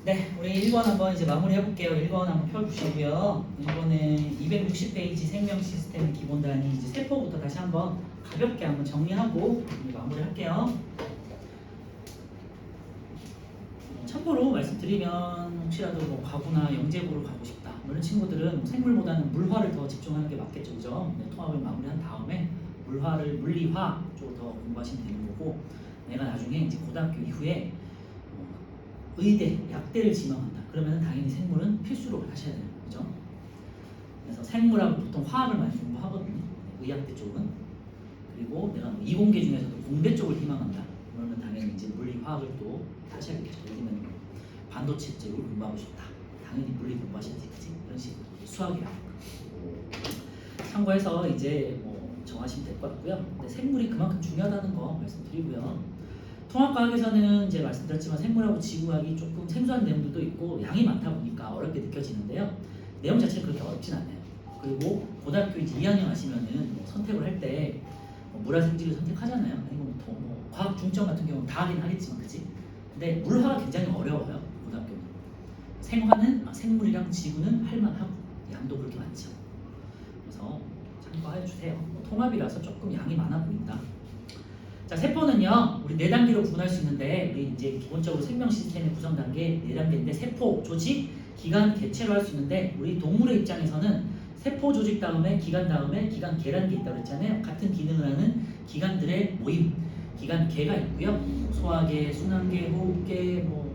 네, 우리 1번 한번 이제 마무리 해볼게요. 1번 한번 펴주시고요. 이번에 260페이지 생명 시스템 기본 단위 이제 세포부터 다시 한번 가볍게 한번 정리하고 마무리 할게요. 참고로 말씀드리면 혹시라도 뭐 가구나 영재고로 가고 싶다 이런 친구들은 생물보다는 물화를 더 집중하는 게 맞겠죠, 그죠? 네, 통합을 마무리한 다음에 물리화 쪽으로 더 공부하시면 되는 거고, 내가 나중에 이제 고등학교 이후에 의대, 약대를 지망한다. 그러면 당연히 생물은 필수로 하셔야 되는 거죠. 그래서 생물하고 보통 화학을 많이 공부하거든요. 의학대 쪽은. 그리고 내가 뭐 이공계 중에서도 공대 쪽을 희망한다. 그러면 당연히 이제 물리, 화학을 또 하셔야겠죠. 예를 들면 반도체 쪽을 공부하고 싶다. 당연히 물리 공부하셔야지, 그치? 이런 식으로 수학이랑 참고해서 이제 뭐 정하시면 될 것 같고요. 근데 생물이 그만큼 중요하다는 거 말씀드리고요. 통합과학에서는 이제 말씀드렸지만 생물하고 지구학이 조금 생소한 내용들도 있고 양이 많다 보니까 어렵게 느껴지는데요. 내용 자체는 그렇게 어렵진 않아요. 그리고 고등학교 이제 2학년 하시면은 뭐 선택을 할 때 뭐 물화생지를 선택하잖아요. 아니면 뭐 과학 중점 같은 경우는 다 하긴 하겠지만, 그치? 근데 물화가 굉장히 어려워요. 고등학교는. 생물이랑 지구는 할만하고 양도 그렇게 많죠. 그래서 참고해 주세요. 뭐 통합이라서 조금 양이 많아 보인다. 자, 세포는요, 우리 4단계로 구분할 수 있는데, 우리 이제 기본적으로 생명 시스템의 구성 단계 4단계인데, 세포, 조직, 기관, 개체로 할 수 있는데, 우리 동물의 입장에서는 세포, 조직 다음에 기관 개라는 게 있다고 그랬잖아요. 같은 기능을 하는 기관들의 모임, 기관개가 있고요. 소화계, 순환계, 호흡계, 뭐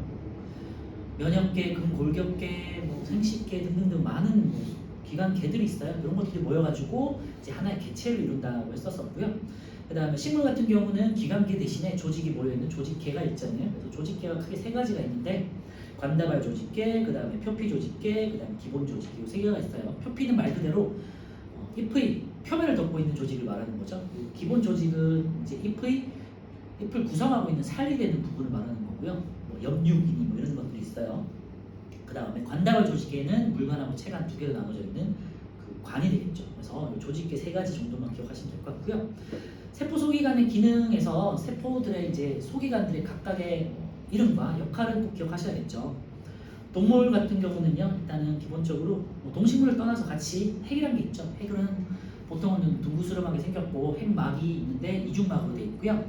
면역계, 골격계, 뭐 생식계 등등등 많은 뭐 기관개들이 있어요. 이런 것들이 모여가지고 이제 하나의 개체를 이룬다고 했었었고요. 그 다음에 식물 같은 경우는 기관계 대신에 조직이 모여있는 조직계가 있잖아요. 그래서 조직계가 크게 3가지가 있는데, 관다발 조직계, 그 다음에 표피 조직계, 그 다음에 기본 조직계, 이 3개가 있어요. 표피는 말 그대로 잎의 표면을 덮고 있는 조직을 말하는 거죠. 기본 조직은 이제 잎을 구성하고 있는 살이 되는 부분을 말하는 거고요. 뭐 엽육이니 뭐 이런 것들이 있어요. 그 다음에 관다발 조직계는 물관하고 체관 2개로 나눠져 있는 그 관이 되겠죠. 그래서 조직계 3가지 정도만 기억하시면 될 것 같고요. 세포 소기관의 기능에서 세포들의 이제 소기관들의 각각의 이름과 역할은 꼭 기억하셔야겠죠. 동물 같은 경우는요, 일단은 기본적으로 뭐 동식물을 떠나서 같이 핵이라는 게 있죠. 핵은 보통은 둥그스름하게 생겼고 핵막이 있는데 이중막으로 되어 있고요.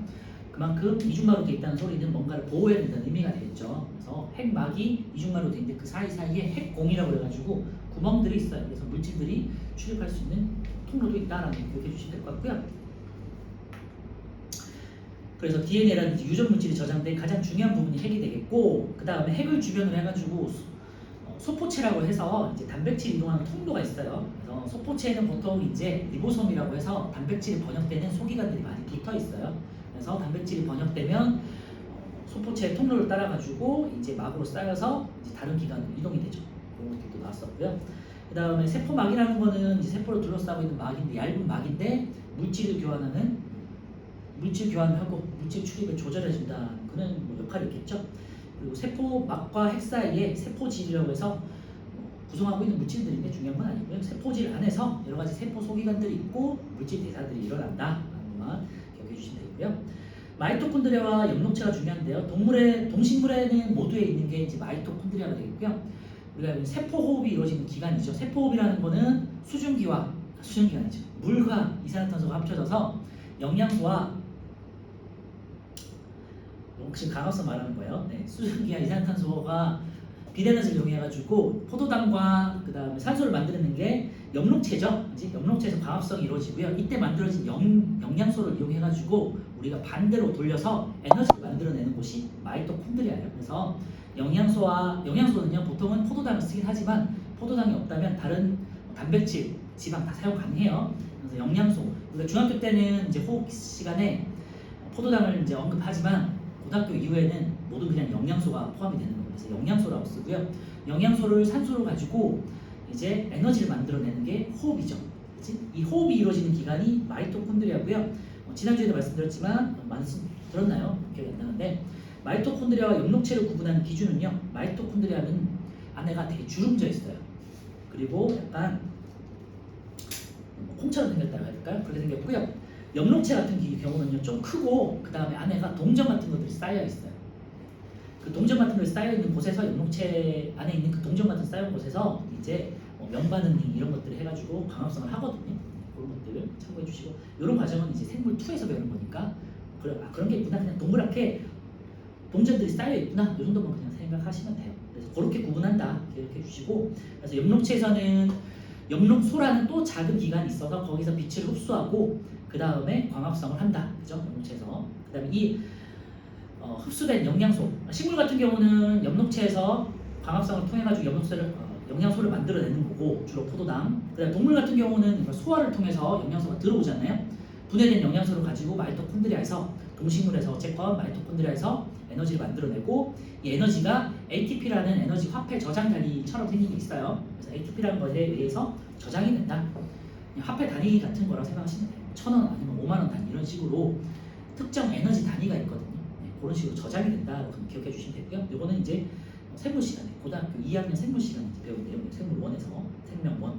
그만큼 이중막으로 되어 있다는 소리는 뭔가를 보호해야 된다는 의미가 되겠죠. 그래서 핵막이 이중막으로 되어 있는데 그 사이사이에 핵공이라고 해가지고 구멍들이 있어요. 그래서 물질들이 출입할 수 있는 통로도 있다라는 거 기억해 주시면 될 것 같고요. 그래서 DNA라든지 유전 물질이 저장된 가장 중요한 부분이 핵이 되겠고, 그 다음에 핵을 주변으로 해가지고 소포체라고 해서 이제 단백질 이동하는 통로가 있어요. 그래서 소포체에는 보통 이제 리보솜이라고 해서 단백질이 번역되는 소기관들이 많이 붙어 있어요. 그래서 단백질이 번역되면 소포체의 통로를 따라가지고 이제 막으로 쌓여서 이제 다른 기관으로 이동이 되죠. 그런 것들도 나왔었고요. 그 다음에 세포막이라는 거는 이제 세포를 둘러싸고 있는 막인데, 얇은 막인데 물질을 교환하는 물질 교환하고 물질 출입을 조절해준다는 그런 뭐 역할이 있겠죠. 그리고 세포막과 핵 사이에 세포질이라고 해서 구성하고 있는 물질들인데 중요한 건 아니고요. 세포질 안에서 여러 가지 세포 소기관들이 있고 물질 대사들이 일어난다라는 것만 기억해 주시면 되고요. 마이토콘드리아와 엽록체가 중요한데요. 동식물에는 모두에 있는 게 이제 마이토콘드리아가 되겠고요. 우리가 세포 호흡이 이루어지는 기관이죠. 세포 호흡이라는 거는 수증기관이죠. 물과 이산화탄소가 합쳐져서 영양소와 혹시 강화성 말하는 거예요. 네, 수증기와 이산화탄소가 비대너지를 이용해가지고 포도당과 그 다음에 산소를 만드는 게 엽록체죠. 엽록체에서 광합성이 이루어지고요. 이때 만들어진 영양소를 이용해가지고 우리가 반대로 돌려서 에너지를 만들어내는 곳이 마이토콘드리아예요. 그래서 영양소는요, 보통은 포도당을 쓰긴 하지만 포도당이 없다면 다른 단백질, 지방 다 사용 가능해요. 그래서 영양소. 우리가 중학교 때는 이제 호흡 시간에 포도당을 이제 언급하지만 고등학교 이후에는 모두 그냥 영양소가 포함이 되는 거예요. 그래서 영양소라고 쓰고요. 영양소를 산소로 가지고 이제 에너지를 만들어내는 게 호흡이죠. 그치? 이 호흡이 이루어지는 기관이 마이토콘드리아고요. 지난주에도 말씀드렸지만 들었나요? 기억이 안 나는데 마이토콘드리아와 엽록체를 구분하는 기준은요. 마이토콘드리아는 안에가 되게 주름져 있어요. 그리고 약간 콩처럼 생겼다고 할까요? 그렇게 생겼고요. 엽록체 같은 경우는요 좀 크고 그 다음에 안에가 동전 같은 것들이 쌓여 있어요. 그 동전 같은 거 쌓여 있는 곳에서 염록체 안에 있는 그 동전 같은 쌓여 있는 곳에서 이제 면반응이 이런 것들을 해가지고 광합성을 하거든요. 그런 것들 참고해 주시고 이런 과정은 이제 생물 2에서 배우는 거니까 그런 게 있구나 그냥 동그랗게 동전들이 쌓여 있구나 이 정도만 그냥 생각하시면 돼요. 그래서 그렇게 구분한다 기억해 주시고 그래서 염록체에서는 염록소라는 또 작은 기관이 있어서 거기서 빛을 흡수하고 그 다음에 광합성을 한다. 그죠? 염록체에서 그 다음에 이 흡수된 영양소 식물 같은 경우는 염록체에서 광합성을 통해 가지고 영양소를 만들어내는 거고 주로 포도당. 그다음 동물 같은 경우는 소화를 통해서 영양소가 들어오잖아요. 분해된 영양소를 가지고 마이토콘드리아에서 동식물에서 어쨌건 마이토콘드리아에서 에너지를 만들어내고 이 에너지가 ATP라는 에너지 화폐 저장 단위처럼 생긴 게 있어요. 그래서 ATP라는 것에 의해서 저장이 된다. 화폐 단위 같은 거라고 생각하시면 돼요. 1,000원 아니면 5만 원 단위 이런 식으로 특정 에너지 단위가 있거든요. 그런 식으로 저장이 된다. 기억해 주시면 되고요. 이거는 이제 생물 시간에 고등학교 2학년 생물 시간에 배운 내용이에요. 생물 1에서 생명 1.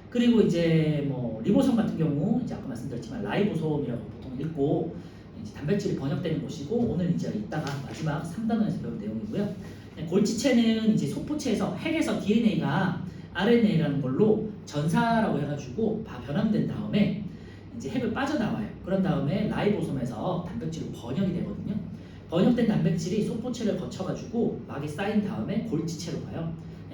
그리고 이제 뭐 리보솜 같은 경우 이제 아까 말씀드렸지만 라이보솜이라고 보통 읽고 이제 단백질이 번역되는 곳이고 오늘 이제 이따가 마지막 3단원에서 배운 내용이고요. 골지체는 이제 소포체에서 핵에서 DNA가 RNA라는 걸로 전사라고 해가지고 변환된 다음에 이제 핵을 빠져나와요. 그런 다음에 라이보솜에서 단백질로 번역이 되거든요. 번역된 단백질이 소포체를 거쳐가지고 막에 쌓인 다음에 골지체로 가요.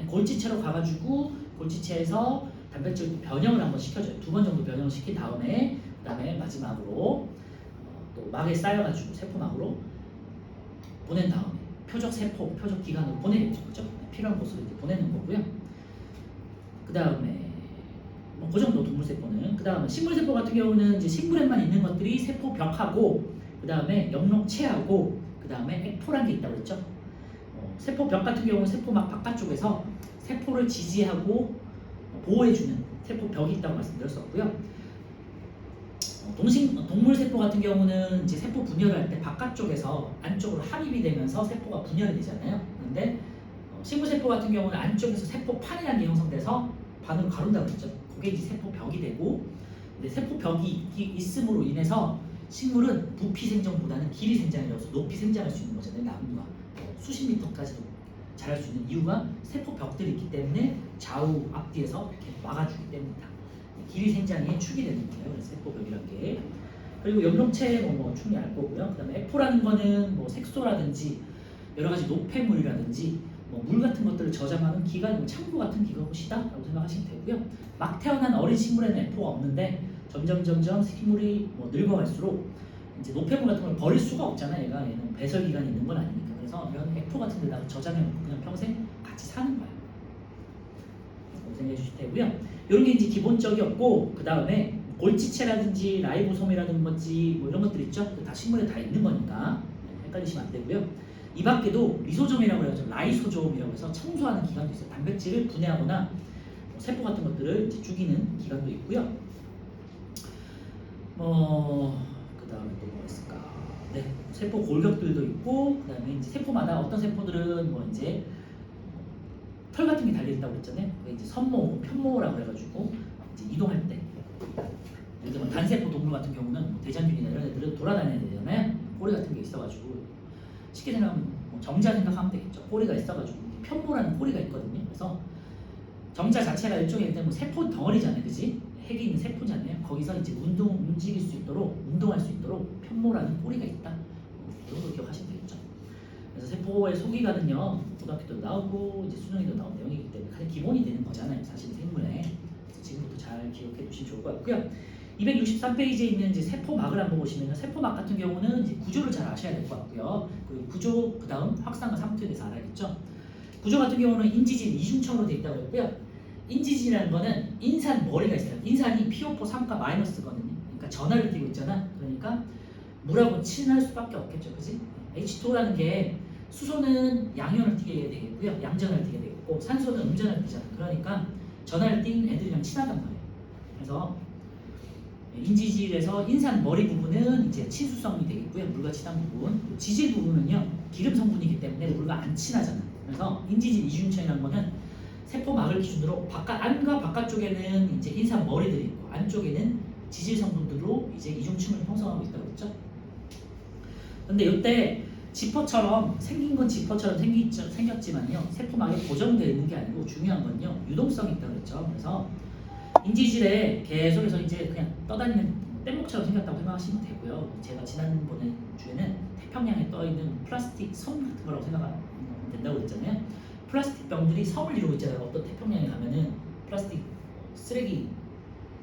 골지체로 가가지고 골지체에서 단백질 변형을 한번 시켜줘요. 2번 정도 변형을 시킨 다음에 그 다음에 마지막으로 또 막에 쌓여가지고 세포막으로 보낸 다음에 표적 세포, 표적 기관으로 보내겠죠. 그죠? 필요한 곳으로 이제 보내는 거고요. 그 다음에 그 정도 동물세포는. 그 다음에 식물세포 같은 경우는 이제 식물에만 있는 것들이 세포벽하고 그 다음에 염록체하고 그 다음에 액포라는 게 있다고 했죠. 세포벽 같은 경우는 세포막 바깥쪽에서 세포를 지지하고 보호해주는 세포벽이 있다고 말씀드렸었고요. 동물세포 같은 경우는 이제 세포 분열을 할 때 바깥쪽에서 안쪽으로 함입이 되면서 세포가 분열이 되잖아요. 그런데 식물세포 같은 경우는 안쪽에서 세포판이라는 게 형성돼서 반으로 가른다고 했죠. 그게 이제 세포벽이 되고 근데 세포벽이 있음으로 인해서 식물은 부피 생장보다는 길이 생장이라서 높이 생장할 수 있는 거잖아요. 나무가 수십 미터까지도 자랄 수 있는 이유가 세포벽들이 있기 때문에 좌우 앞뒤에서 이렇게 막아주기 때문이다. 길이 생장에 축이 되는 거예요. 세포벽이라는 게. 그리고 염록체 충분히 알 거고요. 그다음에 에포라는 거는 뭐 색소라든지 여러 가지 노폐물이라든지 물 같은 것들을 저장하는 기관, 창고 같은 기관이다라고 생각하시면 되고요. 막 태어난 어린 식물에는 에포가 없는데 점점 식물이 늙어갈수록 이제 노폐물 같은 걸 버릴 수가 없잖아요. 얘는 배설 기간이 있는 건 아니니까. 그래서 이런 에포 같은 데다가 저장해놓고 그냥 평생 같이 사는 거예요. 생각해 주실 테고요. 이런 게 이제 기본적이었고 그 다음에 골지체라든지 라이보솜이라든지 뭐 이런 것들 있죠. 다 식물에 다 있는 거니까 헷갈리시면 안 되고요. 이 밖에도 리소솜이라고 해서 라이소솜이라고 해서 청소하는 기관도 있어요. 단백질을 분해하거나 세포 같은 것들을 이제 죽이는 기관도 있고요. 그 다음에 또 뭐가 있을까? 네, 세포 골격들도 있고 그 다음에 이제 세포마다 어떤 세포들은 뭐 이제 털 같은 게 달려 있다고 했잖아요. 그게 이제 선모, 편모라고 해가지고 이제 이동할 때, 예를 들면 단세포 동물 같은 경우는 대장균이나 이런 애들은 돌아다녀야 되잖아요. 꼬리 같은 게 있어가지고 쉽게 생각하면 정자 생각하면 되겠죠. 꼬리가 있어가지고 편모라는 꼬리가 있거든요. 그래서 정자 자체가 일종의 세포 덩어리잖아요, 그지? 핵이 있는 세포잖아요. 거기서 이제 움직일 수 있도록, 운동할 수 있도록 편모라는 꼬리가 있다. 이 정도 기억하시면 되겠죠. 그래서 세포의 소기관은요, 고등학교 때도 나오고 이제 수능에도 나온 내용이기 때문에 가장 기본이 되는 거잖아요, 사실 생물에. 그래서 지금부터 잘 기억해 주시면 좋을 것 같고요. 263페이지에 있는 이제 세포막을 한번 보시면 세포막 같은 경우는 이제 구조를 잘 아셔야 될 것 같고요. 그리고 구조 그 다음 확산과 상투에 대해서 알아야겠죠. 구조 같은 경우는 인지진 이중청으로 되어 있다고 했고요. 인지진이라는 거는 인산 머리가 있어요. 인산이 PO4 3가 마이너스거든요. 그러니까 전하를 띠고 있잖아. 그러니까 물하고 친할 수밖에 없겠죠, 그지? H2라는 게 수소는 양연을 띠게 되겠고요, 양전을 띠게 되겠고 산소는 음전을 띠잖아. 그러니까 전하를 띈 애들이랑 친하단 말이에요. 그래서 인지질에서 인산 머리 부분은 이제 친수성이 되겠고요, 물과 친한 부분. 지질 부분은요, 기름 성분이기 때문에 물과 안 친하잖아. 그래서 인지질 이중청이라는 거는 세포막을 기준으로 안과 바깥쪽에는 이제 인산 머리들이 있고 안쪽에는 지질 성분들로 이제 이중층을 형성하고 있다고 했죠. 근데 이때 지퍼처럼 생긴 건 지퍼처럼 생겼지만요. 세포막에 고정되어 있는 게 아니고 중요한 건요. 유동성이 있다고 그랬죠. 그래서 인지질에 계속해서 이제 그냥 떠다니는 뗏목처럼 생겼다고 생각하시면 되고요. 제가 지난번에 주에는 태평양에 떠 있는 플라스틱 섬 같은 거라고 생각하면 된다고 그랬잖아요. 플라스틱 병들이 섬을 이루고 있잖아요. 어떤 태평양에 가면은 플라스틱 쓰레기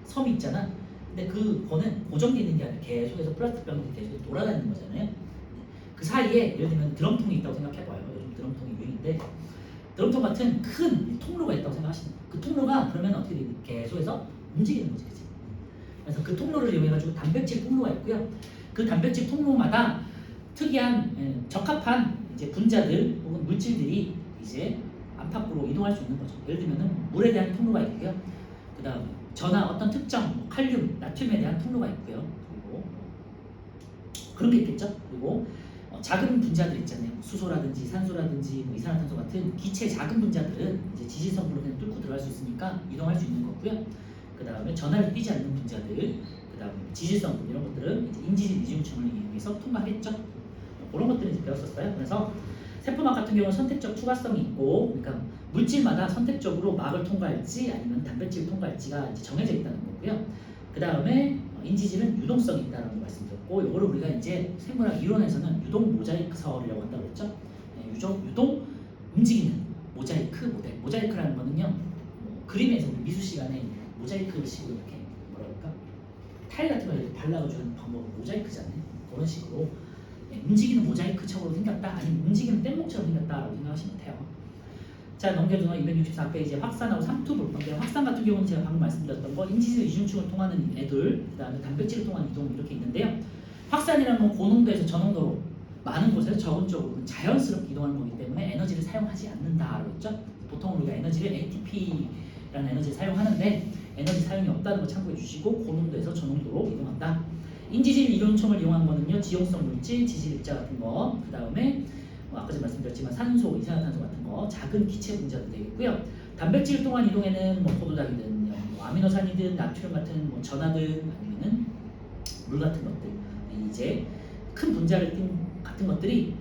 섬이 있잖아. 근데 그거는 고정되어 있는 게 아니라 계속해서 플라스틱 병들이 계속 돌아다니는 거잖아요. 그 사이에 예를 들면 드럼통이 있다고 생각해봐요. 요즘 드럼통이 유행인데 드럼통 같은 큰 통로가 있다고 생각하시면 그 통로가 그러면 어떻게 되지? 계속해서 움직이는 거지, 그치? 그래서 그 통로를 이용해가지고 단백질 통로가 있고요. 그 단백질 통로마다 특이한 적합한 이제 분자들 혹은 물질들이 이제 안팎으로 이동할 수 있는 거죠. 예를 들면은 물에 대한 통로가 있고요. 그 다음 전하 어떤 특정 뭐 칼륨, 나트륨에 대한 통로가 있고요. 그리고 그런 게 있겠죠. 그리고 작은 분자들 있잖아요. 수소라든지 산소라든지 뭐 이산화탄소 같은 기체 작은 분자들은 이제 지질성으로 그냥 뚫고 들어갈 수 있으니까 이동할 수 있는 거고요. 그 다음에 전하를 띠지 않는 분자들, 그 다음에 지질성분 이런 것들은 이제 인지질 이중층을 이용해서 통과하겠죠. 그런 것들을 이제 배웠었어요. 그래서 세포막 같은 경우는 선택적 투과성이 있고, 그러니까 물질마다 선택적으로 막을 통과할지 아니면 단백질을 통과할지가 이제 정해져 있다는 거고요. 그 다음에 인지질은 유동성이 있다는 거 말씀드렸고, 이거를 우리가 이제 생물학 이론에서는 유동 모자이크설이라고 한다고 했죠. 유동 움직이는 모자이크 모델. 모자이크라는 거는요, 그림에서 우리 미술 시간에 모자이크 식으로 이렇게 뭐라 그럴까? 타일 같은 걸 발라주는 방법은 모자이크잖아요. 그런 식으로 움직이는 모자이크처럼 생겼다, 아니면 움직이는 뗏목처럼 생겼다라고 생각하시면 돼요. 자, 넘겨주는 264페이지에 확산하고 삼투 볼 건데요. 확산 같은 경우는 제가 방금 말씀드렸던 거 인지질 이중층을 통하는 애들, 그 다음에 단백질을 통하는 이동 이렇게 있는데요. 확산이라는 건 고농도에서 저농도로 많은 곳에서 적은 쪽으로 자연스럽게 이동하는 거기 때문에 에너지를 사용하지 않는다라고 했죠. 보통 우리가 에너지를 ATP라는 에너지를 사용하는데 에너지 사용이 없다는 거 참고해 주시고 고농도에서 저농도로 이동한다. 인지질 이론총을 이용한 거는요, 지용성 물질, 지질 입자 같은 거, 그 다음에 아까 전에 말씀드렸지만 산소, 이산화탄소 같은 거, 작은 기체 분자도 되겠고요. 단백질 동안 이동에는 뭐 포도당이든 뭐 아미노산이든 나트륨 같은 뭐 전하든 아니면은 물 같은 것들, 이제 큰 분자를 띈 같은 것들이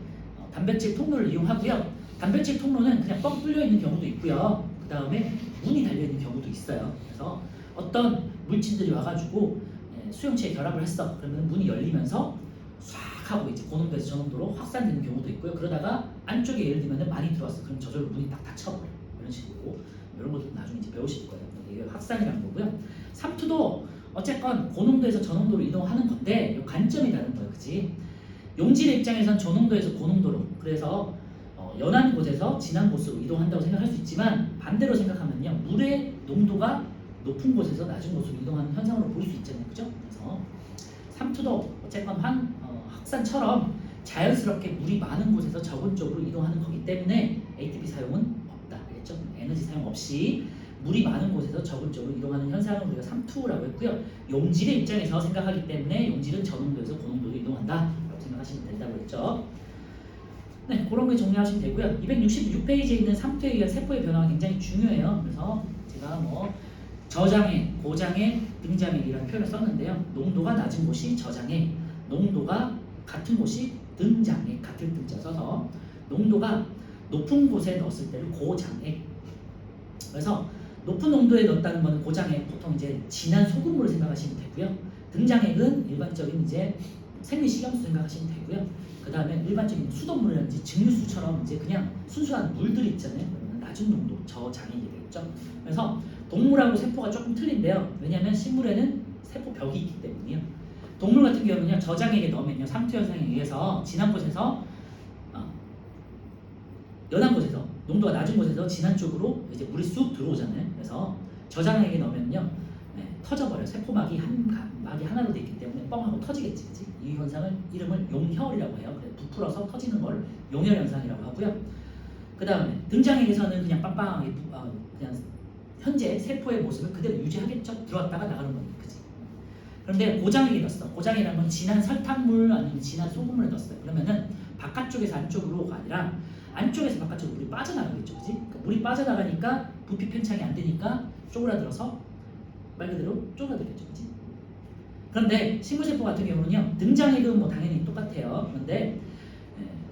단백질 통로를 이용하고요. 단백질 통로는 그냥 뻥 뚫려 있는 경우도 있고요. 그 다음에 문이 달려 있는 경우도 있어요. 그래서 어떤 물질들이 와가지고 수용체에 결합을 했어. 그러면 문이 열리면서 싹 하고 이제 고농도에서 저농도로 확산되는 경우도 있고요. 그러다가 안쪽에 예를 들면 많이 들어왔어. 그럼 저절로 문이 딱 닫혀버려. 이런 식으로 이런 것도 나중에 이제 배우실 거예요. 이게 확산이라는 거고요. 삼투도 어쨌건 고농도에서 저농도로 이동하는 건데 관점이 다른 거예요, 그치? 용질의 입장에선 저농도에서 고농도로, 그래서 연한 곳에서 진한 곳으로 이동한다고 생각할 수 있지만 반대로 생각하면요, 물의 농도가 높은 곳에서 낮은 곳으로 이동하는 현상으로 볼 수 있잖아요, 그죠? 그래서 삼투도 어쨌건 확산처럼 자연스럽게 물이 많은 곳에서 적은 쪽으로 이동하는 거기 때문에 ATP 사용은 없다, 알겠죠? 에너지 사용 없이 물이 많은 곳에서 적은 쪽으로 이동하는 현상을 우리가 삼투라고 했고요. 용질의 입장에서 생각하기 때문에 용질은 저농도에서 고농도로 이동한다 라고 생각하시면 된다고 했죠. 네, 그런 거 정리하시면 되고요. 266페이지에 있는 삼투에 의한 세포의 변화가 굉장히 중요해요. 그래서 제가 뭐 저장애, 고장애, 등장애이라는 표현을 썼는데요. 농도가 낮은 곳이 저장애, 농도가 같은 곳이 등장애, 같은 등자 써서 농도가 높은 곳에 넣었을 때를 고장애. 그래서 높은 농도에 넣었다는 것은 고장애, 보통 이제 진한 소금물을 생각하시면 되고요. 등장액은 일반적인 이제 생리식염수 생각하시면 되고요. 그 다음에 일반적인 수돗물이라든지 증류수처럼 이제 그냥 순수한 물들이 있잖아요. 그러면 낮은 농도, 저장액이 되겠죠. 그래서 동물하고 세포가 조금 틀린데요. 왜냐하면 식물에는 세포벽이 있기 때문이요. 동물 같은 경우는요, 저장액에 넣으면요, 삼투 현상에 의해서 진한 곳에서 연한 곳에서 농도가 낮은 곳에서 진한 쪽으로 이제 물이 쑥 들어오잖아요. 그래서 저장액에 넣으면요, 터져버려요. 세포막이 막이 하나로 되어 있기 때문에 뻥하고 터지겠지, 그치? 이 현상을 이름을 용혈이라고 해요. 부풀어서 터지는 걸 용혈 현상이라고 하고요. 그 다음에 등장액에서는 그냥 빵빵하게 그냥 현재 세포의 모습을 그대로 유지하겠죠. 들어왔다가 나가는 거니까, 그치? 그런데 고장액에 넣었어. 고장이라는 건 진한 설탕물 아니면 진한 소금물에 넣었어요. 그러면은 바깥쪽에서 안쪽으로가 아니라 안쪽에서 바깥쪽으로 물이 빠져나가겠죠, 그치? 그러니까 물이 빠져나가니까 부피 팽창이 안 되니까 쪼그라들어서 말 그대로 쪼그라들겠죠, 그치? 그런데 식물세포 같은 경우는요, 등장액은 뭐 당연히 똑같아요. 그런데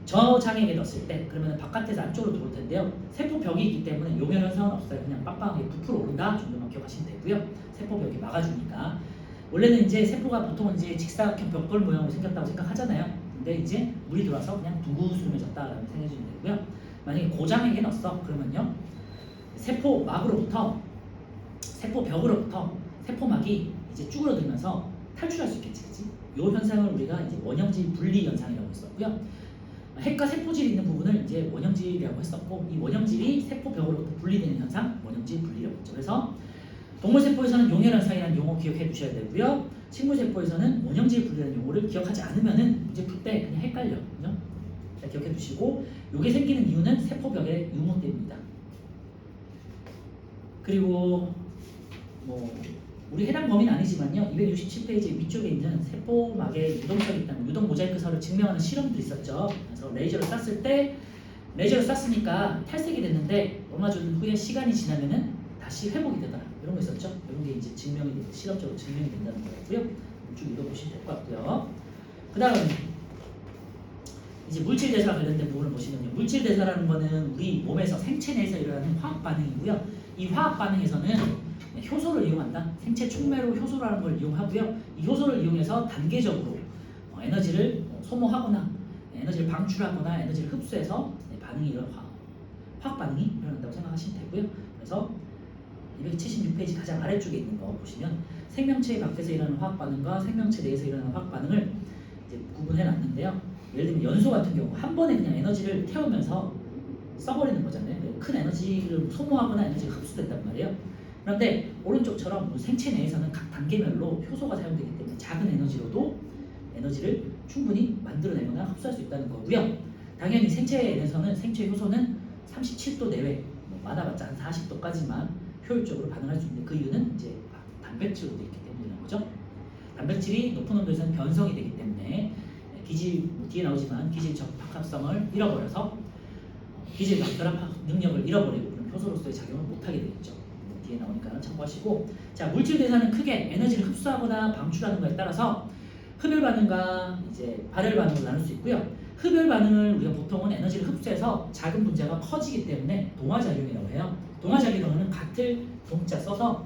저장액에 넣었을 때 그러면 바깥에서 안쪽으로 들어올 텐데요. 세포벽이 있기 때문에 용혈 현상은 없어요. 그냥 빵빵하게 부풀어 오른다 정도만 기억하시면 되고요. 세포벽이 막아주니까. 원래는 이제 세포가 보통 이제 직사각형 벽돌 모양으로 생겼다고 생각하잖아요. 근데 이제 물이 들어와서 그냥 둥그스름해졌다라고 생각해주면 되고요. 만약에 고장액에 넣었어 그러면요. 세포막으로부터 세포벽으로부터 세포막이 이제 쭈그러들면서 탈출할 수 있겠지, 그치? 이 현상을 우리가 이제 원형질 분리 현상이라고 했었고요. 핵과 세포질이 있는 부분을 이제 원형질이라고 했었고, 이 원형질이 세포벽으로부터 분리되는 현상, 원형질 분리라고 했죠. 그래서 동물 세포에서는 용혈 현상이라는 용어 기억해 두셔야 되고요. 식물 세포에서는 원형질 분리라는 용어를 기억하지 않으면은 문제 풀 때 그냥 헷갈려, 그죠? 자, 기억해 두시고, 이게 생기는 이유는 세포벽의 유무 때문입니다. 그리고 우리 해당 범위는 아니지만요. 267페이지 위쪽에 있는 세포막의 유동성이 있다는 유동 모자이크설을 증명하는 실험도 있었죠. 그래서 레이저를 쐈으니까 탈색이 됐는데 얼마 전 후에 시간이 지나면은 다시 회복이 되더라. 이런 거 있었죠. 이런 게 이제 실험적으로 증명이 된다는 거고요. 쭉 읽어보시면 될 것 같고요. 그 다음 이제 물질 대사 관련된 부분을 보시면요. 물질 대사라는 거는 우리 몸에서 생체 내에서 일어나는 화학 반응이고요. 이 화학 반응에서는 효소를 이용한다. 생체 촉매로 효소라는 걸 이용하고요. 이 효소를 이용해서 단계적으로 에너지를 소모하거나 에너지를 방출하거나 에너지를 흡수해서 화학 반응이 일어난다고 생각하시면 되고요. 그래서 276페이지 가장 아래쪽에 있는 거 보시면 생명체의 밖에서 일어나는 화학 반응과 생명체 내에서 일어나는 화학 반응을 이제 구분해 놨는데요. 예를 들면 연소 같은 경우 한 번에 그냥 에너지를 태우면서 써버리는 거잖아요. 큰 에너지를 소모하거나 에너지가 흡수된단 말이에요. 그런데 오른쪽처럼 생체 내에서는 각 단계별로 효소가 사용되기 때문에 작은 에너지로도 에너지를 충분히 만들어내거나 흡수할 수 있다는 거고요. 당연히 생체 내에서는 생체 효소는 37도 내외, 많아봤자 한 40도까지만 효율적으로 반응할 수 있는 그 이유는 이제 단백질로 되어 있기 때문이라는 거죠. 단백질이 높은 온도에서는 변성이 되기 때문에 기질 뒤에 나오지만 기질 적합성을 잃어버려서 기질 결합 능력을 잃어버리고 그런 효소로서의 작용을 못하게 되겠죠. 뒤에 나오니까 참고하시고, 자 물질 대사는 크게 에너지를 흡수하거나 방출하는 것에 따라서 흡열 반응과 이제 발열 반응을 나눌 수 있고요. 흡열 반응을 우리가 보통은 에너지를 흡수해서 작은 분자가 커지기 때문에 동화작용이라고 해요. 동화작용은 같은 동자 써서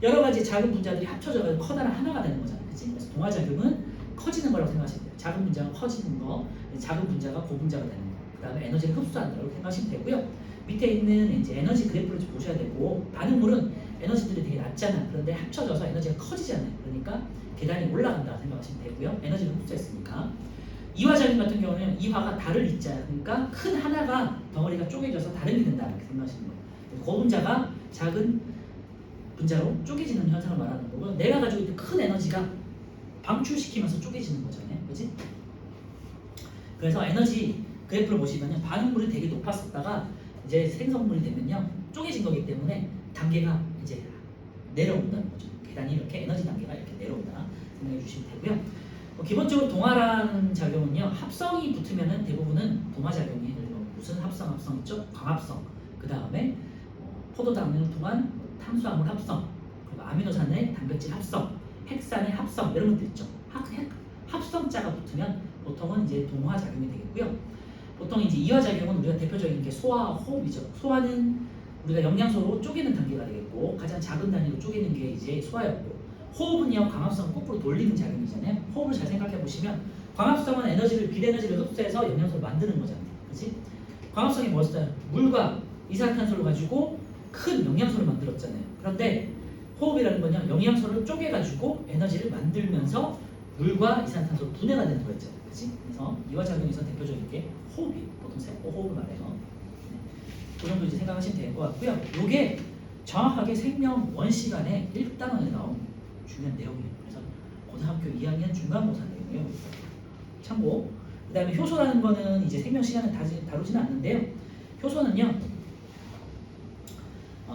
여러 가지 작은 분자들이 합쳐져 커다란 하나가 되는 거잖아요. 그치? 그래서 동화작용은 커지는 거라고 생각하시면 돼요. 작은 분자가 커지는 거, 작은 분자가 고분자가 되는 거. 그 다음에 에너지를 흡수한다고 생각하시면 되고요. 밑에 있는 이제 에너지 그래프를 좀 보셔야 되고, 반응물은 에너지들이 되게 낮잖아. 그런데 합쳐져서 에너지가 커지잖아요. 그러니까 계단이 올라간다 생각하시면 되고요. 에너지를 흡수했으니까. 이화작용 같은 경우는 이화가 달을 잇잖아요. 그러니까 큰 하나가 덩어리가 쪼개져서 다름이 된다 이렇게 생각하시는 거예요. 고분자가 작은 분자로 쪼개지는 현상을 말하는 거고요. 내가 가지고 있는 큰 에너지가 방출시키면서 쪼개지는 거잖아요. 그렇지? 그래서 에너지 그래프를 보시면 반응물이 되게 높았었다가 이제 생성물이 되면요 쪼개진 거기 때문에 단계가 이제 내려온다는 거죠. 계단이 이렇게 에너지 단계가 이렇게 내려온다 생각해 주시면 되고요. 기본적으로 동화라는 작용은요 합성이 붙으면은 대부분은 동화작용이 무슨 합성 있죠? 광합성. 그 다음에 포도당을 통한 탄수화물 합성, 그리고 아미노산의 단백질 합성, 핵산의 합성 이런 것들 있죠. 합성자가 붙으면 보통은 이제 동화작용이 되겠고요. 보통 이제 이화작용은 우리가 대표적인 게 소화, 호흡이죠. 소화는 우리가 영양소로 쪼개는 단계가 되겠고, 가장 작은 단위로 쪼개는 게 이제 소화였고, 호흡은요 광합성을 거꾸로 돌리는 작용이잖아요. 호흡을 잘 생각해 보시면 광합성은 비에너지를 흡수해서 영양소를 만드는 거잖아요. 그렇지? 광합성이 뭐였어요? 물과 이산화탄소를 가지고 큰 영양소를 만들었잖아요. 그런데 호흡이라는 건요 영양소를 쪼개가지고 에너지를 만들면서 물과 이산화탄소로 분해가 되는 거였잖아요. 그렇지? 그래서 이화작용에서 대표적인 게 호흡이에요. 보통 세포 호흡을 말해요. 네. 그 정도 이제 생각하시면 될 것 같고요. 이게 정확하게 생명 원시간에 1단원에 나온 중요한 내용이에요. 그래서 고등학교 2학년 중간고사 내용이에요. 참고. 그 다음에 효소라는 거는 이제 생명 시간을 다루지는 않는데요. 효소는요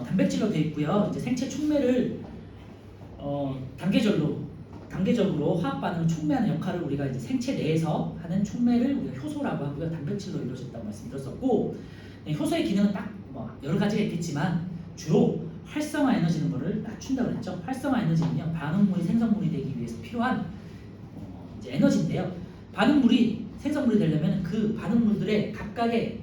단백질로 되어 있고요. 이제 생체 촉매를 단계적으로 화학 반응을 촉매하는 역할을 우리가 이제 생체 내에서 하는 촉매를 우리가 효소라고 하고요. 단백질로 이루어졌다고 말씀드렸었고, 효소의 기능은 딱 뭐 여러 가지가 있겠지만 주로 활성화 에너지 능도를 낮춘다고 그랬죠. 활성화 에너지는요 반응물이 생성물이 되기 위해서 필요한 이제 에너지인데요. 반응물이 생성물이 되려면 그 반응물들의 각각의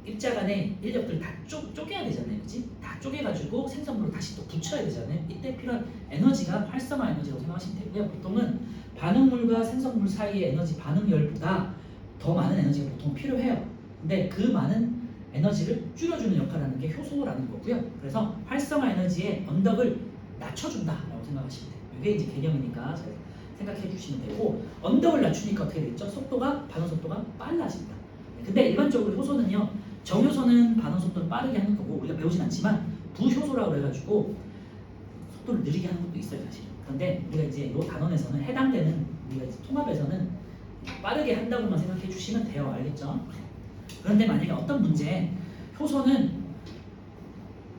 입자간의 인력들 다 쪼개야 되잖아요, 그렇지? 다 쪼개가지고 생성물을 다시 또 붙여야 되잖아요. 이때 필요한 에너지가 활성화 에너지라고 생각하시면 되고요. 보통은 반응물과 생성물 사이의 에너지 반응열보다 더 많은 에너지가 보통 필요해요. 근데 그 많은 에너지를 줄여주는 역할을 하는 게 효소라는 거고요. 그래서 활성화 에너지의 언덕을 낮춰준다라고 생각하시면 돼요. 이게 이제 개념이니까 잘 생각해 주시면 되고, 언덕을 낮추니까 어떻게 되겠죠? 속도가 반응 속도가 빨라진다. 근데 일반적으로 효소는요, 정효소는 반응 속도를 빠르게 하는 거고 우리가 배우진 않지만 부효소라고 해가지고 속도를 느리게 하는 것도 있어요, 사실. 그런데 우리가 이제 이 단원에서는 해당되는 우리가 이제 통합에서는 빠르게 한다고만 생각해 주시면 돼요, 알겠죠? 그런데 만약에 어떤 문제에 효소는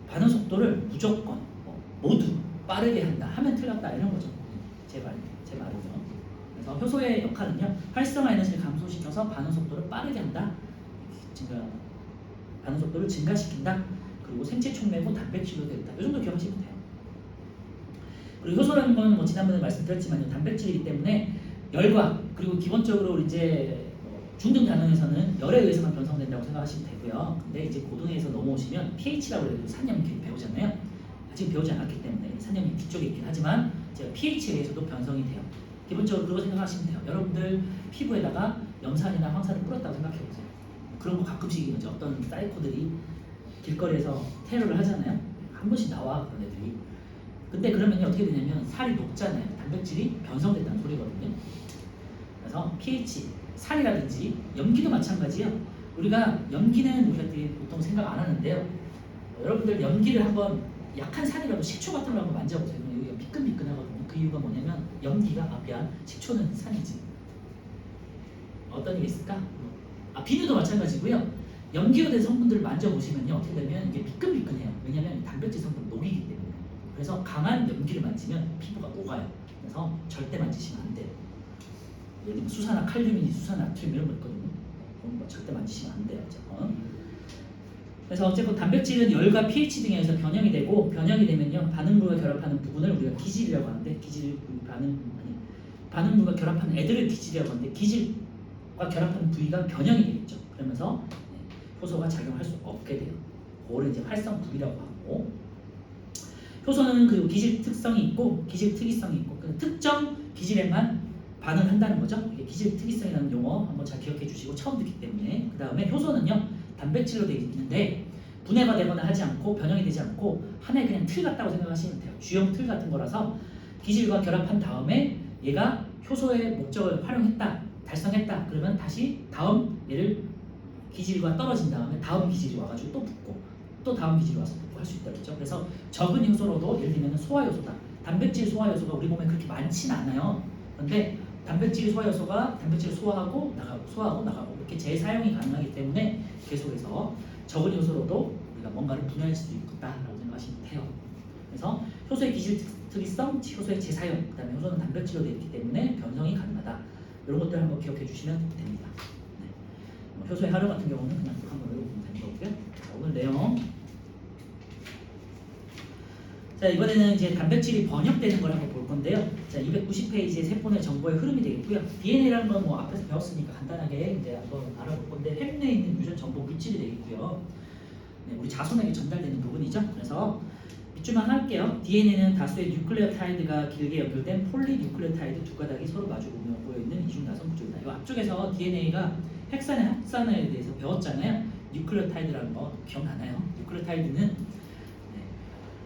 반응 속도를 무조건 모두 빠르게 한다 하면 틀렸다 이런 거죠. 제 말은요. 그래서 효소의 역할은요, 활성화 에너지를 감소시켜서 반응 속도를 빠르게 한다, 반응 속도를 증가시킨다, 그리고 생체 촉매고 단백질로 되어 있다. 이 정도 기억하시면 돼요. 그리고 효소라는 건 뭐 지난번에 말씀드렸지만 단백질이기 때문에 열과, 그리고 기본적으로 이제 중등 단원에서는 열에 의해서만 변성된다고 생각하시면 되고요. 근데 이제 고등에서 넘어오시면 pH라고 해도 산염기 배우잖아요. 아직 배우지 않았기 때문에 산염이 뒤쪽에 있긴 하지만 제가 pH에 의해서도 변성이 돼요. 기본적으로 그거 생각하시면 돼요. 여러분들 피부에다가 염산이나 황산을 뿌렸다고 생각해 보세요. 그런 거 가끔씩 이제 어떤 사이코들이 길거리에서 테러를 하잖아요. 한 번씩 나와, 그런 애들이. 근데 그러면 어떻게 되냐면 살이 녹잖아요. 단백질이 변성된다는 소리거든요. 그래서 pH, 살이라든지 연기도 마찬가지예요. 우리가 연기는 우리가 되게 보통 생각 안 하는데요. 여러분들 연기를 한번 약한 살이라도 식초 같은 걸 한번 만져보세요. 여기가 미끈미끈하거든요. 그 이유가 뭐냐면 연기가 식초는 산이지. 어떤 게 있을까? 비누도 마찬가지고요. 염기가 된 성분들을 만져보시면요, 어떻게 되면 이게 미끈미끈해요. 왜냐하면 단백질 성분이 녹이기 때문에. 그래서 강한 염기를 만지면 피부가 녹아요. 그래서 절대 만지시면 안 돼요. 예를 들면 수산화 칼륨이니 수산화 나트륨 이런 거 있거든요. 그런 거 절대 만지시면 안 돼요. 그래서 어쨌든 단백질은 열과 pH 등에 의해서 변형이 되고, 변형이 되면요, 반응물과 결합하는 부분을 우리가 기질이라고 하는데, 반응물과 결합하는 애들을 기질이라고 하는데, 기질과 결합하는 부위가 변형이 되겠죠. 그러면서 효소가 작용할 수 없게 돼요. 그거를 이제 활성부위라고 하고, 효소는 그리고 기질 특성이 있고 기질 특이성이 있고, 그 특정 기질에만 반응한다는 거죠. 이게 기질 특이성이라는 용어 한번 잘 기억해 주시고, 처음 듣기 때문에. 그 다음에 효소는요, 단백질로 되어 있는데 분해가 되거나 하지 않고 변형이 되지 않고 하나의 그냥 틀 같다고 생각하시면 돼요. 주형 틀 같은 거라서 기질과 결합한 다음에 얘가 효소의 목적을 활용했다, 달성했다, 그러면 다시 다음 얘를 기질과 떨어진 다음에 다음 기질이 와가지고 또 붙고 또 다음 기질이 와서 붙고 할 수 있다 그랬죠. 그래서 적은 효소로도 예를 들면 소화효소다. 단백질 소화효소가 우리 몸에 그렇게 많지는 않아요. 그런데 단백질 소화효소가 단백질을 소화하고 나가고 이렇게 재사용이 가능하기 때문에 계속해서 적은 효소로도 우리가 뭔가를 분해할 수도 있다라고 생각하시면 돼요. 그래서 효소의 기질 특이성, 효소의 재사용, 그다음에 효소는 단백질로 되어 있기 때문에 변성이 가능하다. 이런 것들 한번 기억해 주시면 됩니다. 네. 효소의 활용 같은 경우는 그냥 한번 외워보면 되는 거고요. 자, 오늘 내용. 자, 이번에는 이제 단백질이 번역되는 걸 한번 볼 건데요. 자, 290페이지의 세포의 정보의 흐름이 되겠고요. DNA라는 건 뭐 앞에서 배웠으니까 간단하게 이제 한번 알아볼 건데, 획내에 있는 유전 정보 물질이 되겠고요. 네, 우리 자손에게 전달되는 부분이죠. 그래서 밑줄만 할게요. DNA는 다수의 뉴클레오타이드가 길게 연결된 폴리뉴클레오타이드 두 가닥이 서로 마주 모여 있는 이중나선 구조이다. 이 앞쪽에서 DNA가 핵산의 합산에 대해서 배웠잖아요. 뉴클레오타이드라는 거 기억나나요? 뉴클레오타이드는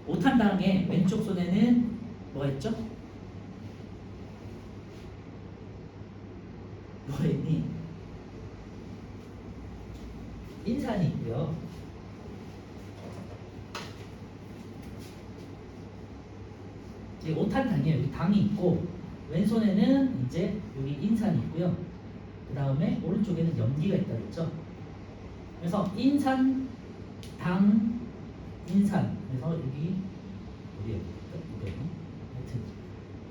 5탄당에 왼쪽 손에는 뭐가 있죠? 뭐가 있니? 인산이 있고요. 이게 5탄당이에요. 여기 당이 있고, 왼손에는 이제 여기 인산이 있고요. 그 다음에 오른쪽에는 염기가 있다 그랬죠. 그래서 인산, 당, 인산. 그래서 여기 하여튼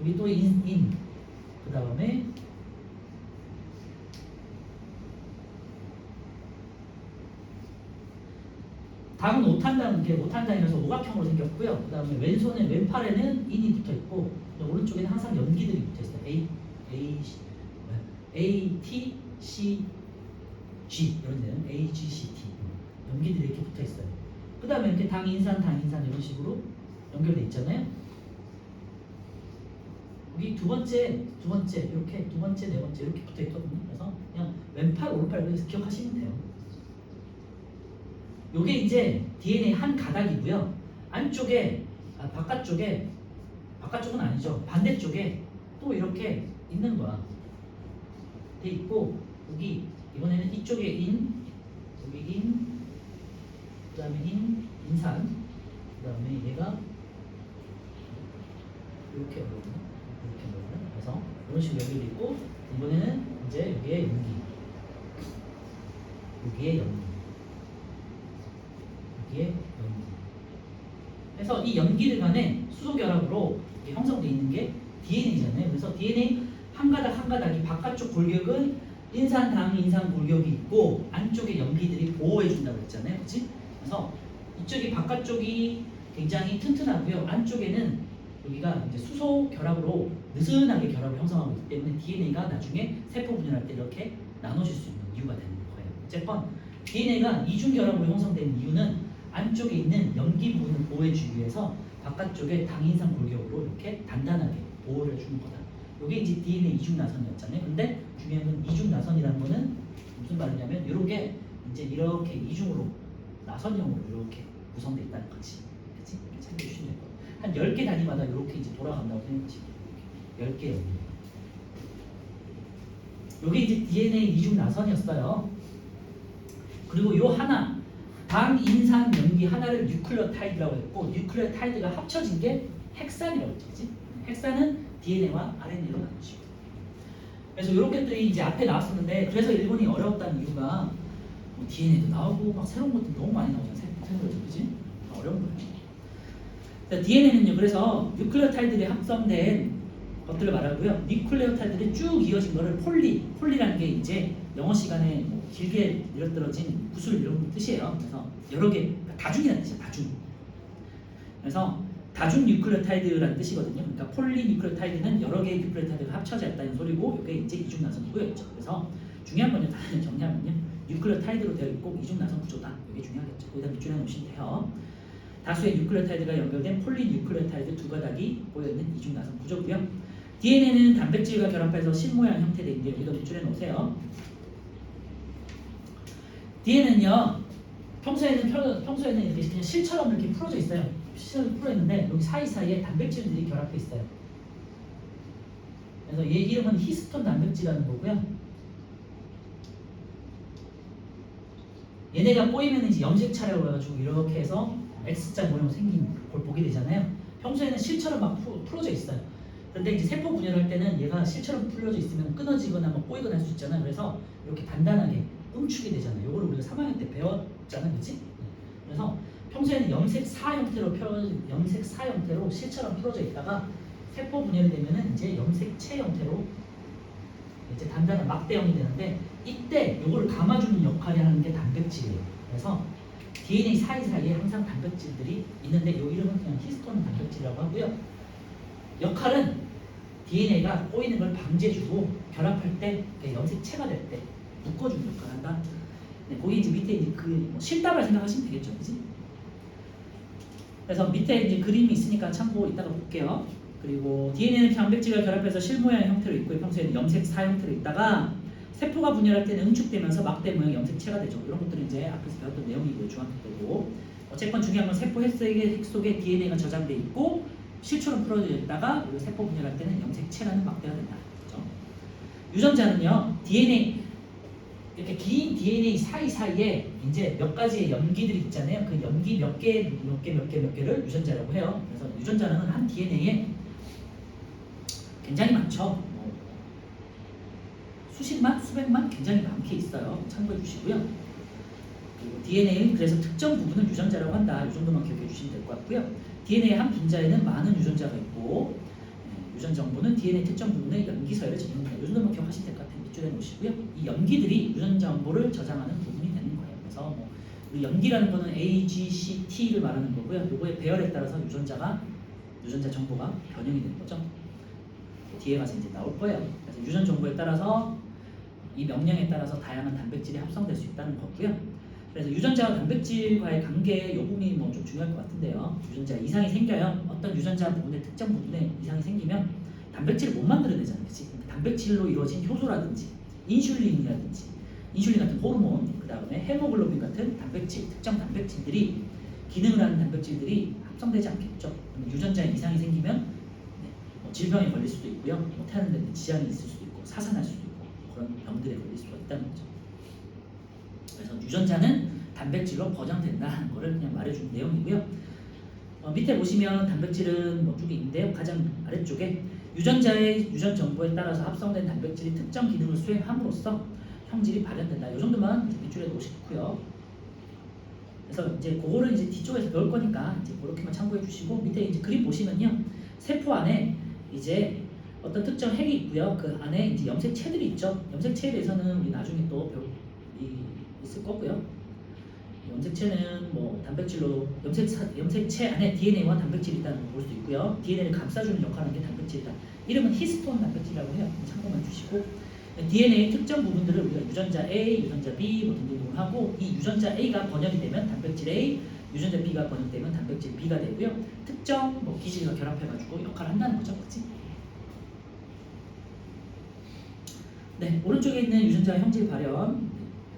여기 또 인. 그 다음에 당은 오탄당, 이게 오탄당이라서 오각형으로 생겼고요. 그 다음에 왼팔에는 인이 붙어 있고, 오른쪽에는 항상 염기들이 붙어 있어요. A, T, C, G 이런 데는 A, G, C, T 염기들이 이렇게 붙어 있어요. 그 다음에 이렇게 당인산, 당인산 이런 식으로 연결돼 있잖아요. 여기 두 번째, 이렇게 두 번째, 네 번째 이렇게 붙어 있거든요. 그래서 그냥 왼팔, 오른팔 그래서 기억하시면 돼요. 요게 이제 DNA 한 가닥이고요. 안쪽에, 바깥쪽은 아니죠. 반대쪽에 또 이렇게 있는 거야. 돼 있고 여기 이번에는 이쪽에 인, 여기 인, 그 다음에 인산, 그 다음에 얘가 이렇게 오거든요. 이렇게 오거든요. 그래서 이런 식으로 연결돼 있고 이번에는 이제 여기에 염기, 여기에 염기, 여기에 염기. 그래서 이 염기들 간에 수소 결합으로 형성되어 있는 게 DNA잖아요. 그래서 DNA 한 가닥 한 가닥이 바깥쪽 골격은 인산, 당, 인산 골격이 있고 안쪽에 염기들이 보호해 준다고 했잖아요. 그렇지? 그래서 이쪽이 바깥쪽이 굉장히 튼튼하고요. 안쪽에는 여기가 이제 수소 결합으로 느슨하게 결합을 형성하고 있기 때문에 DNA가 나중에 세포 분열할 때 이렇게 나눠질 수 있는 이유가 되는 거예요. 어쨌건 DNA가 이중 결합으로 형성된 이유는 안쪽에 있는 염기 부분을 보호해주기 위해서 바깥쪽에 당인산 골격으로 이렇게 단단하게 보호를 해주는 거다. 이게 이제 DNA 이중 나선이었잖아요. 근데 중요한 건 이중 나선이라는 거는 무슨 말이냐면 이렇게 이제 이렇게 이중으로 나선형으로 이렇게 구성되어 있다는 거지. 그치? 이렇게 참고해 주시면 돼요. 한 10개 단위마다 이렇게 이제 돌아간다고 생각하시면 돼요. 10개 여기. 요게 이제 DNA 이중 나선이었어요. 그리고 요 하나 당, 인산, 염기 하나를 뉴클레오타이드라고 했고 뉴클레오타이드가 합쳐진 게 헥산이라고 했죠. 그치? 헥산은 DNA와 RNA로 나누죠. 그래서 이런 것들이 이제 앞에 나왔었는데 그래서 일본이 어려웠다는 이유가 뭐 DNA도 나오고 막 새로운 것도 너무 많이 나오잖아요. 새로운 것들, 그지? 어려운 거예요. DNA는요. 그래서 뉴클레오타이드에 합성된 것들을 말하고요. 뉴클레오타이드들이 쭉 이어진 거를 폴리라는 게 이제 영어 시간에 뭐 길게 늘어떨어진 구슬 이런 뜻이에요. 그래서 여러 개, 그러니까 다중이라는 뜻이에요. 다중. 그래서 다중 뉴클레오타이드라는 뜻이거든요. 그러니까 폴리 뉴클레오타이드는 여러 개의 뉴클레오타이드가 합쳐져 있다는 소리고 이게 이제 이중 나선이고요. 그래서 중요한 건요. 단순히 정리하면요. 뉴클레오타이드로 되어 있고 이중 나선 구조다. 이게 중요하겠죠. 거기다 밑줄에 놓으시면 돼요. 다수의 뉴클레오타이드가 연결된 폴리 뉴클레오타이드 두 가닥이 보여있는 이중 나선 구조고요. DNA는 단백질과 결합해서 실 모양 형태로 있는데 여기다 밑줄에 놓으세요. DNA는요. 평소에는 이렇게 그냥 실처럼 이렇게 풀어져 있어요. 실처럼 풀어 있는데 여기 사이사이에 단백질들이 결합해 있어요. 그래서 얘 이름은 히스톤 단백질이라는 거고요. 얘네가 꼬이면 이제 염색차라고 해가지고 이렇게 해서 X자 모양 생긴 걸 보게 되잖아요. 평소에는 실처럼 막 풀어져 있어요. 그런데 이제 세포 분열할 때는 얘가 실처럼 풀려져 있으면 끊어지거나 뭐 꼬이거나 할 수 있잖아요. 그래서 이렇게 단단하게 뭉치게 되잖아요. 이거를 우리가 3학년 때 배웠잖아요, 그렇지? 그래서 평소에는 염색사 형태로 실처럼 풀어져 있다가 세포 분열이 되면은 이제 염색체 형태로 이제 단단한 막대형이 되는데 이때 이거를 감아주는 역할을 하는 게 단백질이에요. 그래서 DNA 사이사이에 항상 단백질들이 있는데 이 이름은 그냥 히스톤 단백질이라고 하고요. 역할은 DNA가 꼬이는 걸 방지해주고 결합할 때 염색체가 될 때 묶어주는 역할을 한다. 네, 거기 이제 밑에 이제 그 실답을 생각하시면 되겠죠, 그지? 그래서 밑에 이제 그림이 있으니까 참고 이따가 볼게요. 그리고 DNA는 단백질과 결합해서 실 모양 형태로 있고요. 평소에는 염색사 형태로 있다가 세포가 분열할 때는 응축되면서 막대 모양 염색체가 되죠. 이런 것들은 이제 앞에서 배웠던 내용이고요. 중학교 때도. 어쨌건 중요한 건 세포 핵 속에 DNA가 저장돼 있고 실처럼 풀어져 있다가 세포 분열할 때는 염색체라는 막대가 된다. 그렇죠? 유전자는요. DNA 이렇게 긴 DNA 사이사이에 이제 몇 가지의 염기들이 있잖아요. 그 염기 몇 개를 유전자라고 해요. 그래서 유전자는 한 DNA에 굉장히 많죠. 수십만, 수백만 굉장히 많게 있어요. 참고해 주시고요. 그리고 DNA는 그래서 특정 부분을 유전자라고 한다. 이 정도만 기억해 주시면 될 것 같고요. DNA 한 분자에는 많은 유전자가 있고 유전 정보는 DNA 특정 부분의 염기서열에 적용된다. 이 정도만 기억하시면 될 것 같아요. 밑줄에 놓으시고요. 이 염기들이 유전 정보를 저장하는 부분이 되는 거예요. 그래서 뭐 우리 염기라는 거는 A, G, C, T를 말하는 거고요. 요거의 배열에 따라서 유전자 정보가 변형이 되는 거죠. 뒤에 가서 이제 나올 거예요. 그래서 유전 정보에 따라서 이 명령에 따라서 다양한 단백질이 합성될 수 있다는 거고요. 그래서 유전자와 단백질과의 관계 이 부분이 뭐 좀 중요할 것 같은데요. 유전자 이상이 생겨요. 어떤 유전자 부분에 특정 부분에 이상이 생기면 단백질을 못 만들어내잖아요. 그치? 단백질로 이루어진 효소라든지 인슐린 같은 호르몬, 그 다음에 헤모글로빈 같은 단백질, 특정 단백질들이 기능을 하는 단백질들이 합성되지 않겠죠. 유전자에 이상이 생기면 뭐 질병에 걸릴 수도 있고요. 뭐 태어난 데 지장이 있을 수도 있고 사산할 수도 있고 그런 병들에 걸릴 수가 있다는 거죠. 그래서 유전자는 단백질로 버전된다는 거를 그냥 말해주는 내용이고요. 밑에 보시면 단백질은 뭐 쭉이 있는데요. 가장 아래쪽에 유전자의 유전 정보에 따라서 합성된 단백질이 특정 기능을 수행함으로써 형질이 발현된다. 이 정도만 밑줄에 놓으시고요. 그래서 이제 그거를 이제 뒤쪽에서 배울 거니까 이제 그렇게만 참고해 주시고 밑에 이제 그림 보시면요. 세포 안에 이제 어떤 특정 핵이 있고요. 그 안에 이제 염색체들이 있죠. 염색체에 대해서는 우리 나중에 또 있을 거고요. 염색체는 뭐 단백질로 염색체 안에 DNA와 단백질이 있다는 걸 볼 수 있고요. DNA를 감싸주는 역할을 하는 게 단백질이다. 이름은 히스톤 단백질이라고 해요. 참고만 주시고 DNA 특정 부분들을 우리가 유전자 A, 유전자 B 뭐 등등을 하고 이 유전자 A가 번역이 되면 단백질 A, 유전자 B가 번역되면 단백질 B가 되고요. 특정 뭐 기질과 결합해가지고 역할을 한다는 거죠, 그렇지? 네, 오른쪽에 있는 유전자 형질 발현.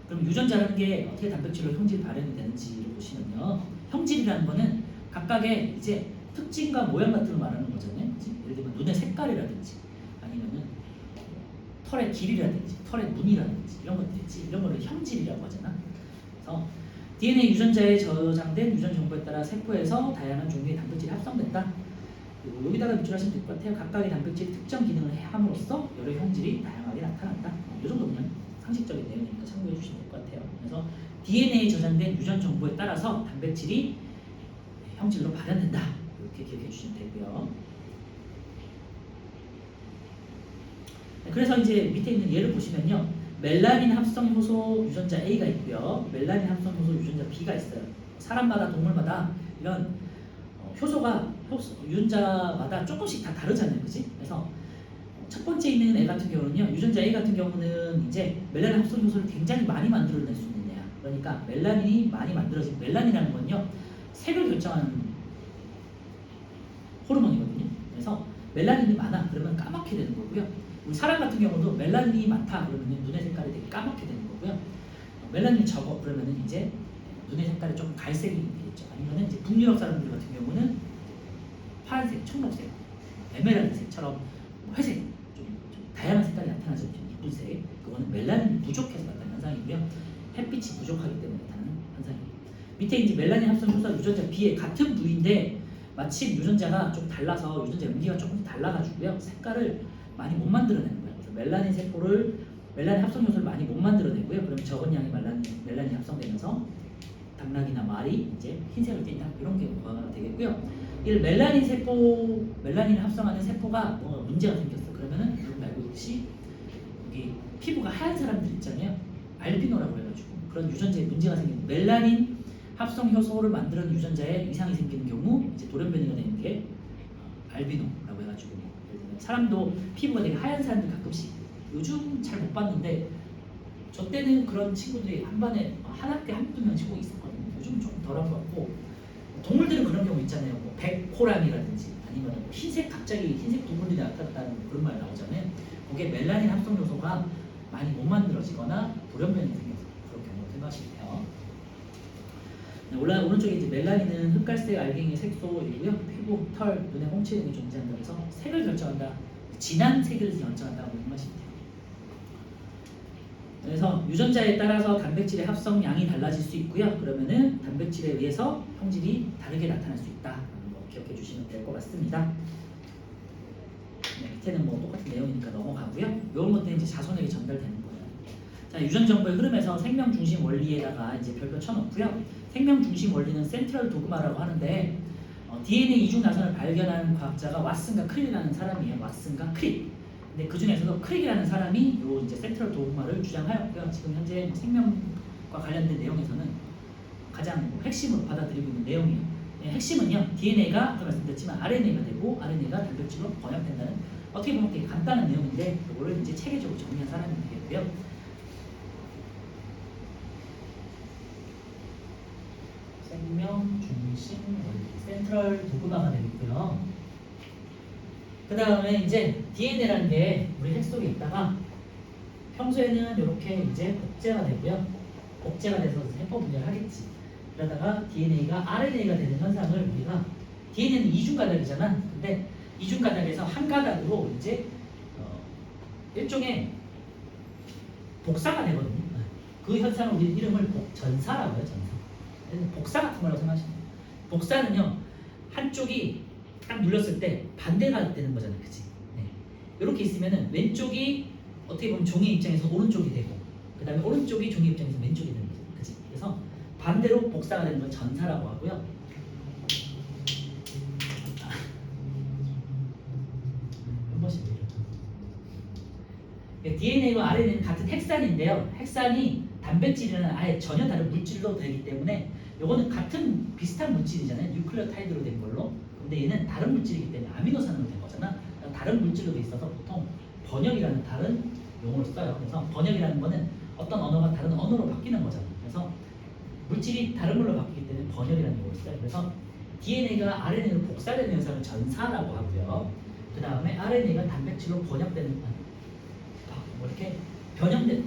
그럼 유전자라는 게 어떻게 단백질로 형질 발현이 되는지를 보시면요. 형질이라는 거는 각각의 이제 특징과 모양 같은 걸 말하는 거잖아요. 그치? 예를 들면 눈의 색깔이라든지 아니면은 털의 길이라든지 털의 무늬라든지 이런 것들 있지. 이런 거를 형질이라고 하잖아. 그래서 DNA 유전자에 저장된 유전 정보에 따라 세포에서 다양한 종류의 단백질이 합성된다. 그리고 여기다가 밑줄하시면 될 것 같아요. 각각의 단백질이 특정 기능을 함으로써 여러 형질이 다양하게 나타난다. 이 정도 그냥 상식적인 내용이니까 참고해 주시면 될 것 같아요. 그래서 DNA에 저장된 유전 정보에 따라서 단백질이 형질로 발현된다. 이렇게 기억해 주시면 되고요. 그래서 이제 밑에 있는 예를 보시면요. 멜라닌 합성 효소 유전자 A가 있고요. 멜라닌 합성 효소 유전자 B가 있어요. 사람마다 동물마다 이런 유전자마다 조금씩 다 다르잖아요. 그치? 그래서 첫 번째 있는 애 같은 경우는요. 유전자 A 같은 경우는 이제 멜라닌 합성 효소를 굉장히 많이 만들어낼 수 있는 애야. 그러니까 멜라닌이 많이 만들어진 멜라닌이라는 건요. 색을 결정하는 호르몬이거든요. 그래서 멜라닌이 많아 그러면 까맣게 되는 거고요. 우리 사람 같은 경우도 멜라닌이 많다 그러면 눈의 색깔이 되게 까맣게 되는 거고요. 멜라닌이 적어 그러면 이제 눈의 색깔이 조금 갈색이 되겠죠. 아니면 이제 북유럽 사람들 같은 경우는 파란색, 청록색, 에메랄드색처럼 회색, 좀 다양한 색깔이 나타나죠. 이쁜 색. 그거는 멜라닌이 부족해서 나타나는 현상이고요. 햇빛이 부족하기 때문에 나타나는 현상이에요. 밑에 이제 멜라닌 합성 효소 유전자 B의 같은 부위인데 마침 유전자가 좀 달라서 유전자 용기가 조금 달라가지고요. 색깔을 많이 못 만들어내는 거예요. 그래서 멜라닌 합성 효소를 많이 못 만들어내고요. 그럼 적은 양의 멜라닌이 합성되면서 당나귀나 말이 이제 흰색을 띈다 이런 경우가 되겠고요. 이 멜라닌을 합성하는 세포가 뭐 문제가 생겼어. 그러면은 여러분 알고 있듯이 여기 피부가 하얀 사람들 있잖아요. 알비노라고 해가지고 그런 유전자에 문제가 생기는 멜라닌 합성 효소를 만드는 유전자에 이상이 생기는 경우 이제 돌연변이가 되는 게 알비노라고 해가지고 사람도 피부가 되게 하얀 사람들 가끔씩 요즘 잘 못 봤는데 저 때는 그런 친구들이 한 반에 한 학교에 한두 명씩 꼭 있었거든요. 요즘 좀 덜한 것 같고 동물들은 그런 경우 있잖아요. 뭐 백호랑이라든지 아니면 갑자기 흰색 동물들이 나타났다는 그런 말 나오잖아요. 그게 멜라닌 합성 요소가 많이 못 만들어지거나 돌연변이 생겨서 그런 경우를 생각하시면 돼요. 오른쪽에 이제 멜라닌은 흑갈색 알갱이 색소이고요. 피부, 털, 눈의 홍채 등이 존재한다. 그래서 색을 결정한다. 진한 색을 결정한다고 생각하시면 돼요. 그래서 유전자에 따라서 단백질의 합성량이 달라질 수 있고요. 그러면은 단백질에 의해서 형질이 다르게 나타날 수 있다. 기억해 주시면 될 것 같습니다. 네, 밑에는 뭐 똑같은 내용이니까 넘어가고요. 이런 것들이 이제 자손에게 전달되는 거예요. 자, 유전 정보의 흐름에서 생명 중심 원리에다가 이제 별표 쳐놓고요. 생명 중심 원리는 센트럴 도그마라고 하는데 DNA 이중 나선을 발견한 과학자가 왓슨과 크릭이라는 사람이에요. 왓슨과 크릭. 근데 그 중에서도 크릭이라는 사람이 요 이제 센트럴 도그마를 주장하였고요. 지금 현재 생명과 관련된 내용에서는 가장 핵심으로 받아들이고 있는 내용이에요. 네, 핵심은요. DNA가 아까 말씀드렸지만 RNA가 되고 RNA가 단백질로 번역된다는 어떻게 보면 되게 간단한 내용인데 이거를 이제 체계적으로 정리한 사람이 되겠고요. 중심 센트럴 도그마가 되겠고요. 그 다음에 이제 DNA라는 게 우리 핵 속에 있다가 평소에는 이렇게 이제 복제가 되고요. 복제가 돼서 세포 분열을 하겠지. 그러다가 DNA가 RNA가 되는 현상을 우리가 DNA는 이중 가닥이잖아. 근데 이중 가닥에서 한 가닥으로 이제 일종의 복사가 되거든요. 그 현상을 우리 이름을 복전사라고 해요. 전사. 복사 같은 거라고 생각하시면 돼요. 복사는요, 한쪽이 딱 눌렀을 때 반대가 되는 거잖아요. 그치? 네. 이렇게 있으면은 왼쪽이 어떻게 보면 종이 입장에서 오른쪽이 되고, 그 다음에 오른쪽이 종이 입장에서 왼쪽이 되는 거죠. 그치? 그래서 반대로 복사가 되는 건 전사라고 하고요. 한 번씩 DNA와 RNA는 같은 핵산인데요. 핵산이 단백질이라는 아예 전혀 다른 물질로 되기 때문에 요거는 같은 비슷한 물질이잖아요. 뉴클레오타이드로 된 걸로. 근데 얘는 다른 물질이기 때문에 아미노산으로 된 거잖아. 다른 물질로 돼 있어서 보통 번역이라는 다른 용어를 써요. 그래서 번역이라는 거는 어떤 언어가 다른 언어로 바뀌는 거잖아. 그래서 물질이 다른 걸로 바뀌기 때문에 번역이라는 용어를 써요. 그래서 DNA가 RNA로 복사되는 현상을 전사라고 하고요. 그 다음에 RNA가 단백질로 번역되는 뭐 이렇게 변형된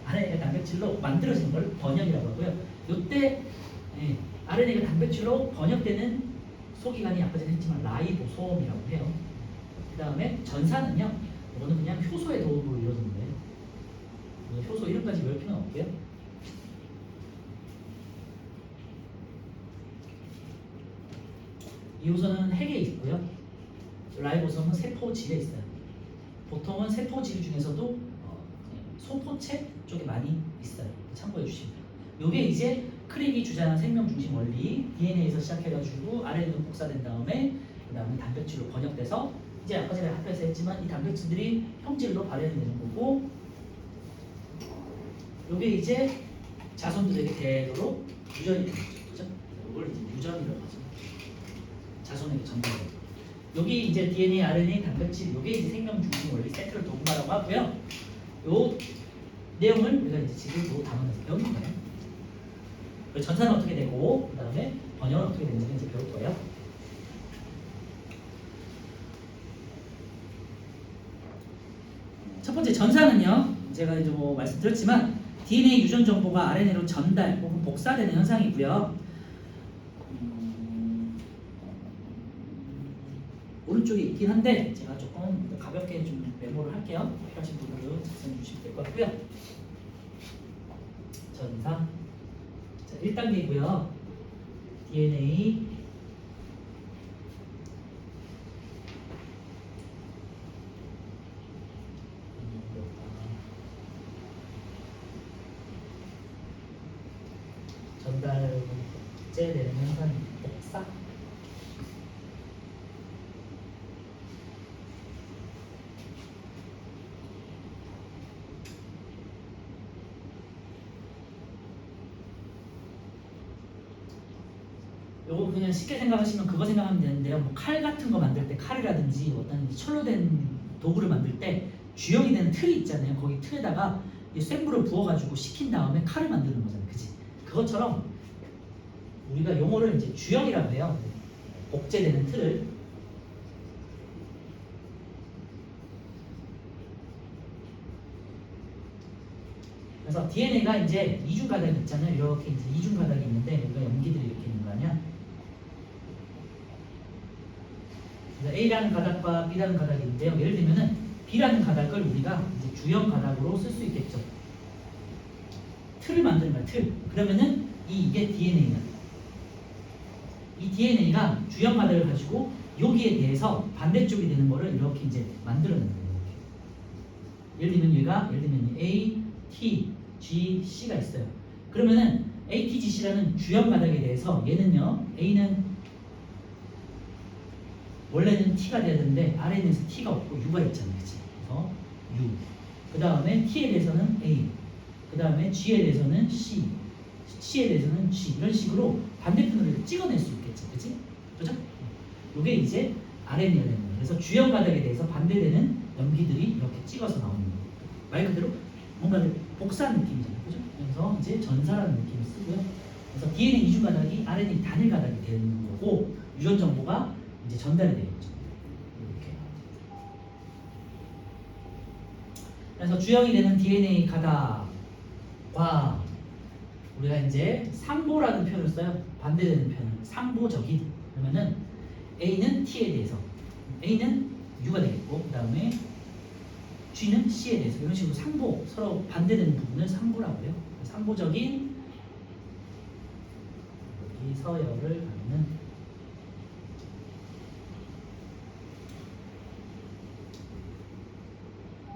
RNA가 단백질로 만들어지는 걸 번역이라고 하고요. 이때 RNA가 단백질로 번역되는 소기관이 아까 전에 했지만 라이보솜이라고 해요. 그 다음에 전사는요, 이거는 그냥 효소의 도움으로 이루어지는데 효소 이름까지 외울 필요는 없고요. 이 효소는 핵에 있고요. 라이보솜은 세포질에 있어요. 보통은 세포질 중에서도 소포체 쪽에 많이 있어요. 참고해 주시면 돼요. 요게 이제 크릭이 주장한 생명 중심 원리, DNA에서 시작해가지고 RNA로 복사된 다음에 그 다음에 단백질로 번역돼서 이제 아까 전에 학교에서 했지만 이 단백질들이 형질로 발현되는 거고, 요게 이제 자손들에게 되도록 유전이 되는 거죠. 그죠? 이걸 이제 유전이라고 하죠. 자손에게 전달되는 거. 여기 이제 DNA, RNA, 단백질, 요게 이제 생명 중심 원리 센트럴 도그마라고 하고요. 요 내용을 우리가 이제 지금 요 단원에서 배우는 거예요. 전사는 어떻게 되고, 그 다음에 번역은 어떻게 되는지 이제 배울 거예요. 첫 번째 전사는요, 제가 이제 뭐 말씀드렸지만 DNA 유전 정보가 RNA로 전달 혹은 복사되는 현상이고요. 오른쪽에 있긴 한데 제가 조금 가볍게 좀 메모를 할게요. 필요하신 분들은 작성해 주시면 될 것 같고요. 전사 자, 1단계이고요. DNA 전달 복제되는 현상이 복사. 요거 그냥 쉽게 생각하시면 그거 생각하면 되는데요. 뭐 칼 같은 거 만들 때 칼이라든지 어떤 철로 된 도구를 만들 때 주형이 되는 틀이 있잖아요. 거기 틀에다가 센 불을 부어가지고 식힌 다음에 칼을 만드는 거잖아요. 그치? 그것처럼 우리가 용어를 이제 주형이라고 해요. 복제되는 틀을. 그래서 DNA가 이제 이중 가닥이 있잖아요. 이렇게 이제 이중 가닥이 있는데 여기가 염기들이 이렇게 있는 거 아니야? 그래서 A라는 가닥과 B라는 가닥이 있는데요. 예를 들면은 B라는 가닥을 우리가 이제 주형 가닥으로 쓸 수 있겠죠. 틀을 만드는 거야, 틀. 그러면은 이게 DNA야. 이 DNA가 주형 가닥을 가지고 여기에 대해서 반대쪽이 되는 거를 이렇게 이제 만들어내는 거예요. 예를 들면 얘가 예를 들면 A, T, G, C가 있어요. 그러면은 A, T, G, C라는 주형 가닥에 대해서 얘는요, A는 원래는 T가 돼야 되는데 RNA에서 T가 없고 U가 있잖아요, 그치? 그래서 U. 그 다음에 T에 대해서는 A. 그 다음에 G에 대해서는 C. C에 대해서는 G. 이런 식으로 반대편으로 찍어낼 수 있겠죠, 그치? 그죠? 이게 이제 RNA가 되는 거예요. 그래서 주형 가닥에 대해서 반대되는 염기들이 이렇게 찍어서 나오는 거예요. 말 그대로 뭔가 복사한 느낌이잖아요, 그죠? 그래서 이제 전사라는 느낌을 쓰고요. 그래서 DNA 이중 가닥이 RNA 단일 가닥이 되는 거고 유전 정보가 이제 전달이 되겠죠. 이렇게. 그래서 주역이 되는 DNA 가닥과 우리가 이제 상보라는 표현을 써요. 반대되는 표현은 상보적인. 그러면은 A는 T에 대해서, A는 U가 되겠고, 그 다음에 G는 C에 대해서 이런 식으로 상보, 서로 반대되는 부분을 상보라고 해요. 상보적인 이 서열을 갖는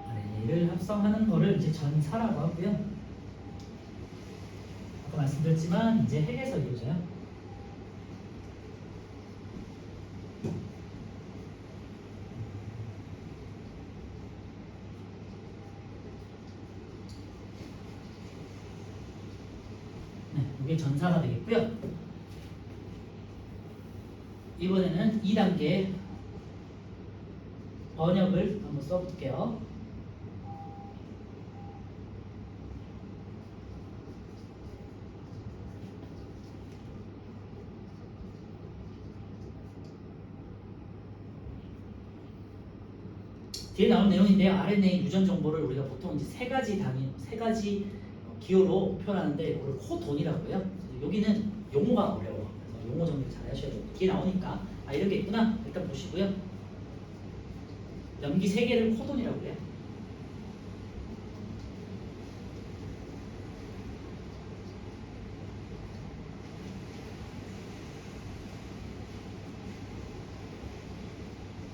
RNA를 합성하는 거를 이제 전사라고 하고요. 아까 말씀드렸지만 이제 핵에서 이루어져요. 네, 이게 전사가 되겠고요. 이번에는 2단계 번역을 한번 써볼게요. 뒤에 나온 내용인데요. RNA 유전 정보를 우리가 보통 이제 세 가지 기호로 표현하는데 이걸 코돈이라고 해요. 여기는 용어가 어려워. 그래서 용어 정리 잘 하셔야 돼요. 뒤에 나오니까 아 이런 게 있구나. 일단 보시고요. 염기 세 개를 코돈이라고 해요.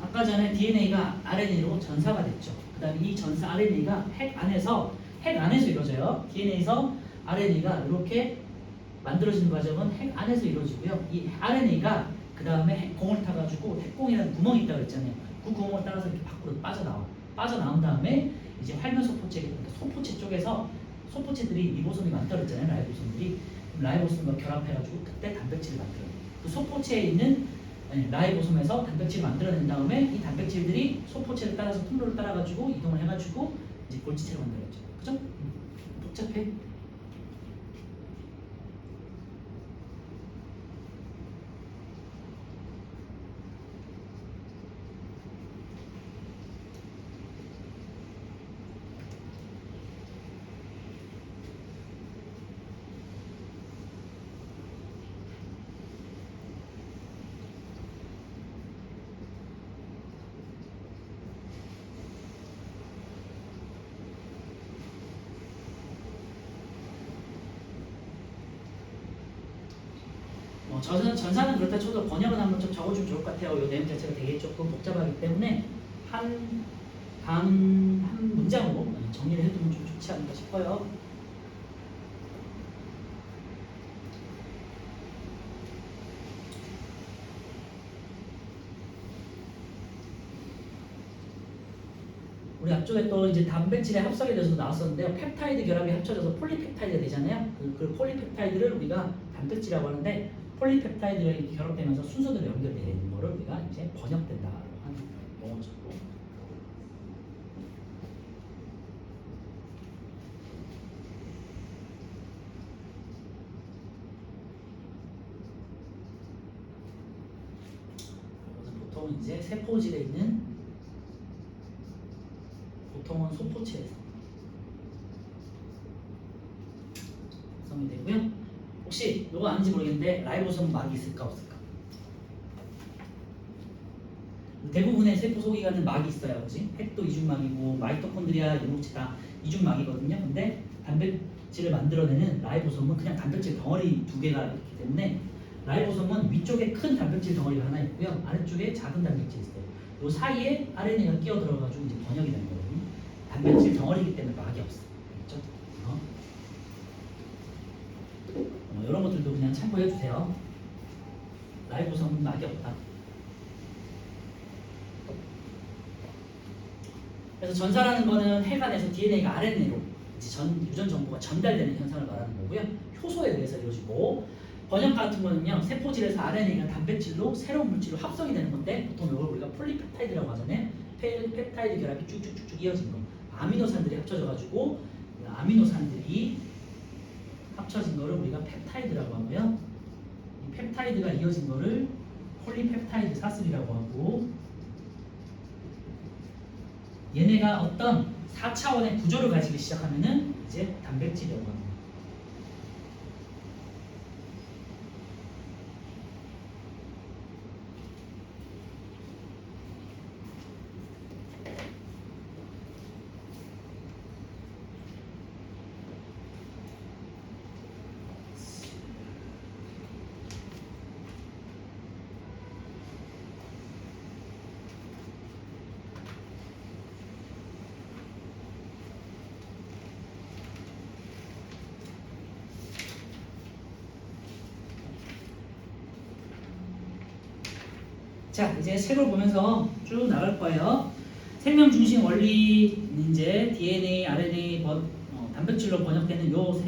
아까 전에 DNA가 RNA로 전사가 됐죠. 그 다음에 이 전사 RNA가 핵 안에서 이루어져요. DNA에서 RNA가 이렇게 만들어지는 과정은 핵 안에서 이루어지고요. 이 RNA가 그 다음에 공을 타가지고 핵공이라는 구멍이 있다고 했잖아요. 그 구멍을 따라서 이렇게 밖으로 빠져나와. 빠져나온 다음에 이제 활면 소포체, 그러니까 소포체 쪽에서 소포체들이 리보솜이 만들어졌잖아요. 라이보솜들이. 라이보솜과 결합해가지고 그때 단백질을 만들어요. 그 소포체에 있는 라이보솜에서 단백질을 만들어낸 다음에 이 단백질들이 소포체를 따라서 통로를 따라가지고 이동을 해가지고 이제 골지체를 만들었죠. 그죠? 복잡해. 전사는 그렇다 쳐도 번역은 한번 좀 적어주면 좋을 것 같아요. 이 내용 자체가 되게 조금 복잡하기 때문에 한 문장으로 정리를 해두면 좀 좋지 않을까 싶어요. 우리 앞쪽에 또 이제 단백질의 합성에 대해서 나왔었는데요. 펩타이드 결합이 합쳐져서 폴리펩타이드가 되잖아요. 그 폴리펩타이드를 우리가 단백질이라고 하는데 폴리펩타이드가 이렇게 결합되면서 순서대로 연결되어 있는 거를 우리가 이제 번역된다라고 하는 용어죠. 보통 이제 세포질에 있는 보통은 소포체에서 구성이 되고요. 혹시 이거 아닌지 모르겠는데 라이보솜 막이 있을까 없을까? 대부분의 세포 소기관은 막이 있어요. 그치? 핵도 이중막이고 마이토콘드리아, 유목체 다 이중막이거든요. 근데 단백질을 만들어내는 라이보솜은 그냥 단백질 덩어리 두 개가 있기 때문에 라이보솜은 위쪽에 큰 단백질 덩어리가 하나 있고요. 아래쪽에 작은 단백질이 있어요. 이 사이에 RNA가 끼어 들어가지고 이제 번역이 되는 거거든요. 단백질 덩어리이기 때문에 막이 없어요. 알겠죠? 이런 것들도 그냥 참고해 주세요. 라이보솜은 막이 없다. 그래서 전사라는 거는 핵 안에서 DNA가 RNA로 유전 정보가 전달되는 현상을 말하는 거고요. 효소에 의해서 이루어지고 번역 같은 거는요. 세포질에서 RNA가 단백질로 새로운 물질로 합성이 되는 건데 보통 이걸 우리가 폴리펩타이드라고 하잖아요. 펩타이드 결합이 쭉쭉쭉쭉 이어진 거. 아미노산들이 합쳐져 가지고 아미노산들이 합쳐진 거를 우리가 펩타이드라고 하고요. 이 펩타이드가 이어진 거를 폴리펩타이드 사슬이라고 하고, 얘네가 어떤 4차원의 구조를 가지기 시작하면은 이제 단백질이라고 합니다. 자, 이제 책을 보면서 쭉 나갈 거예요. 생명 중심 원리는 이제 DNA, RNA, 단백질로 번역되는 요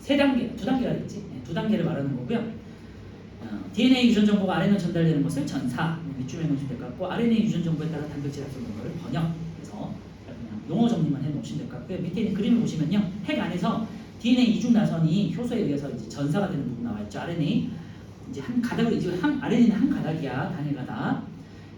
세 단계, 두 단계가 있지. 네, 두 단계를 말하는 거고요. DNA 유전 정보가 RNA로 전달되는 것을 전사, 밑줄에 놓으시면 될 것 같고, RNA 유전 정보에 따라 단백질 합성된 것을 번역. 그래서 그냥 용어 정리만 해 놓으시면 될 것 같고요. 밑에 있는 그림을 보시면요, 핵 안에서 DNA 이중 나선이 효소에 의해서 이제 전사가 되는 부분 나와 있죠. RNA 이제 한 가닥으로 이제 RNA는 한 가닥이야, 단일 가닥.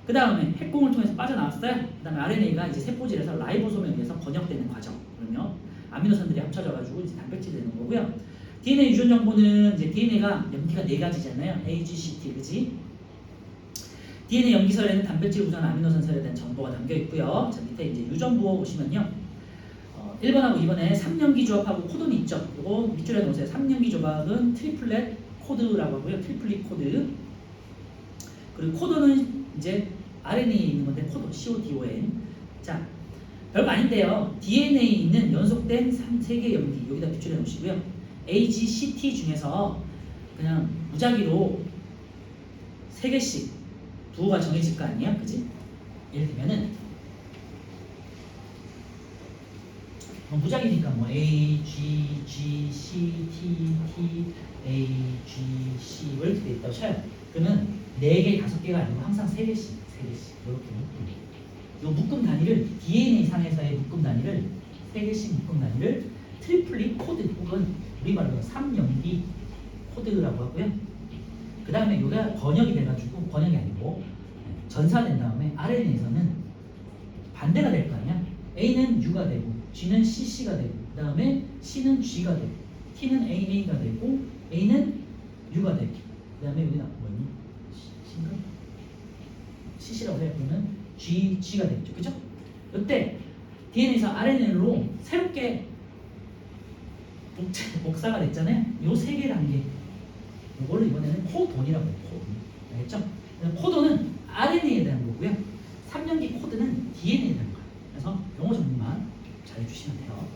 그 다음에 핵공을 통해서 빠져나왔어요. 그 다음에 RNA가 이제 세포질에서 라이보솜에 의해서 번역되는 과정. 그러면 아미노산들이 합쳐져가지고 이제 단백질이 되는 거고요. DNA 유전 정보는 이제 DNA가 염기가 네 가지잖아요. A, G, C, T, 그지? DNA 염기설에는 단백질 구조나 아미노산설에 대한 정보가 담겨 있고요. 자, 밑에 이제 유전부 보시면요. 1번하고 2번에 3연기 조합하고 코돈이 있죠. 이거 밑줄에 놓으세요. 3연기 조합은 트리플렛 코드라고 하고요. 트리플릿 코드. 그리고 코돈은 이제 RNA에 있는 건데 코돈, CODON. 자, 별거 아닌데요. DNA에 있는 연속된 3개 염기 여기다 밑줄에 놓으시고요. A, G, C, T 중에서 그냥 무작위로 3개씩 부호가 정해질 거 아니야? 그지? 예를 들면은 무작위니까 뭐 A, G, G, C, T, T, A, G, C 이렇게 돼 있다고 쳐요. 그러면 4개, 5개가 아니고 항상 3개씩 이렇게 이 묶음 단위를 DNA 상에서의 묶음 단위를 3개씩 묶음 단위를 트리플릿 코드 혹은 우리말로 3연기 코드라고 하고요. 그 다음에 이가 번역이 돼가지고 번역이 아니고 전사된 다음에 RNA에서는 반대가 될 거 아니야. A는 U가 되고 G는 CC가 되고 그 다음에 C는 G가 되고 T는 AA가 되고 A는 U가 되고 그 다음에 여기다 뭐니? C인가? CC라고 해야 되면 G가 되겠죠. 그죠? 이때 DNA에서 RNA로 새롭게 복사가 됐잖아요. 요 3개 단계. 이걸 이번에는 코돈이라고 해요. 코돈. 알겠죠? 코돈은 RNA에 대한 거고요. 3연기 코드는 DNA에 대한 거예요. 그래서 용어 정리만 잘 해주시면 돼요.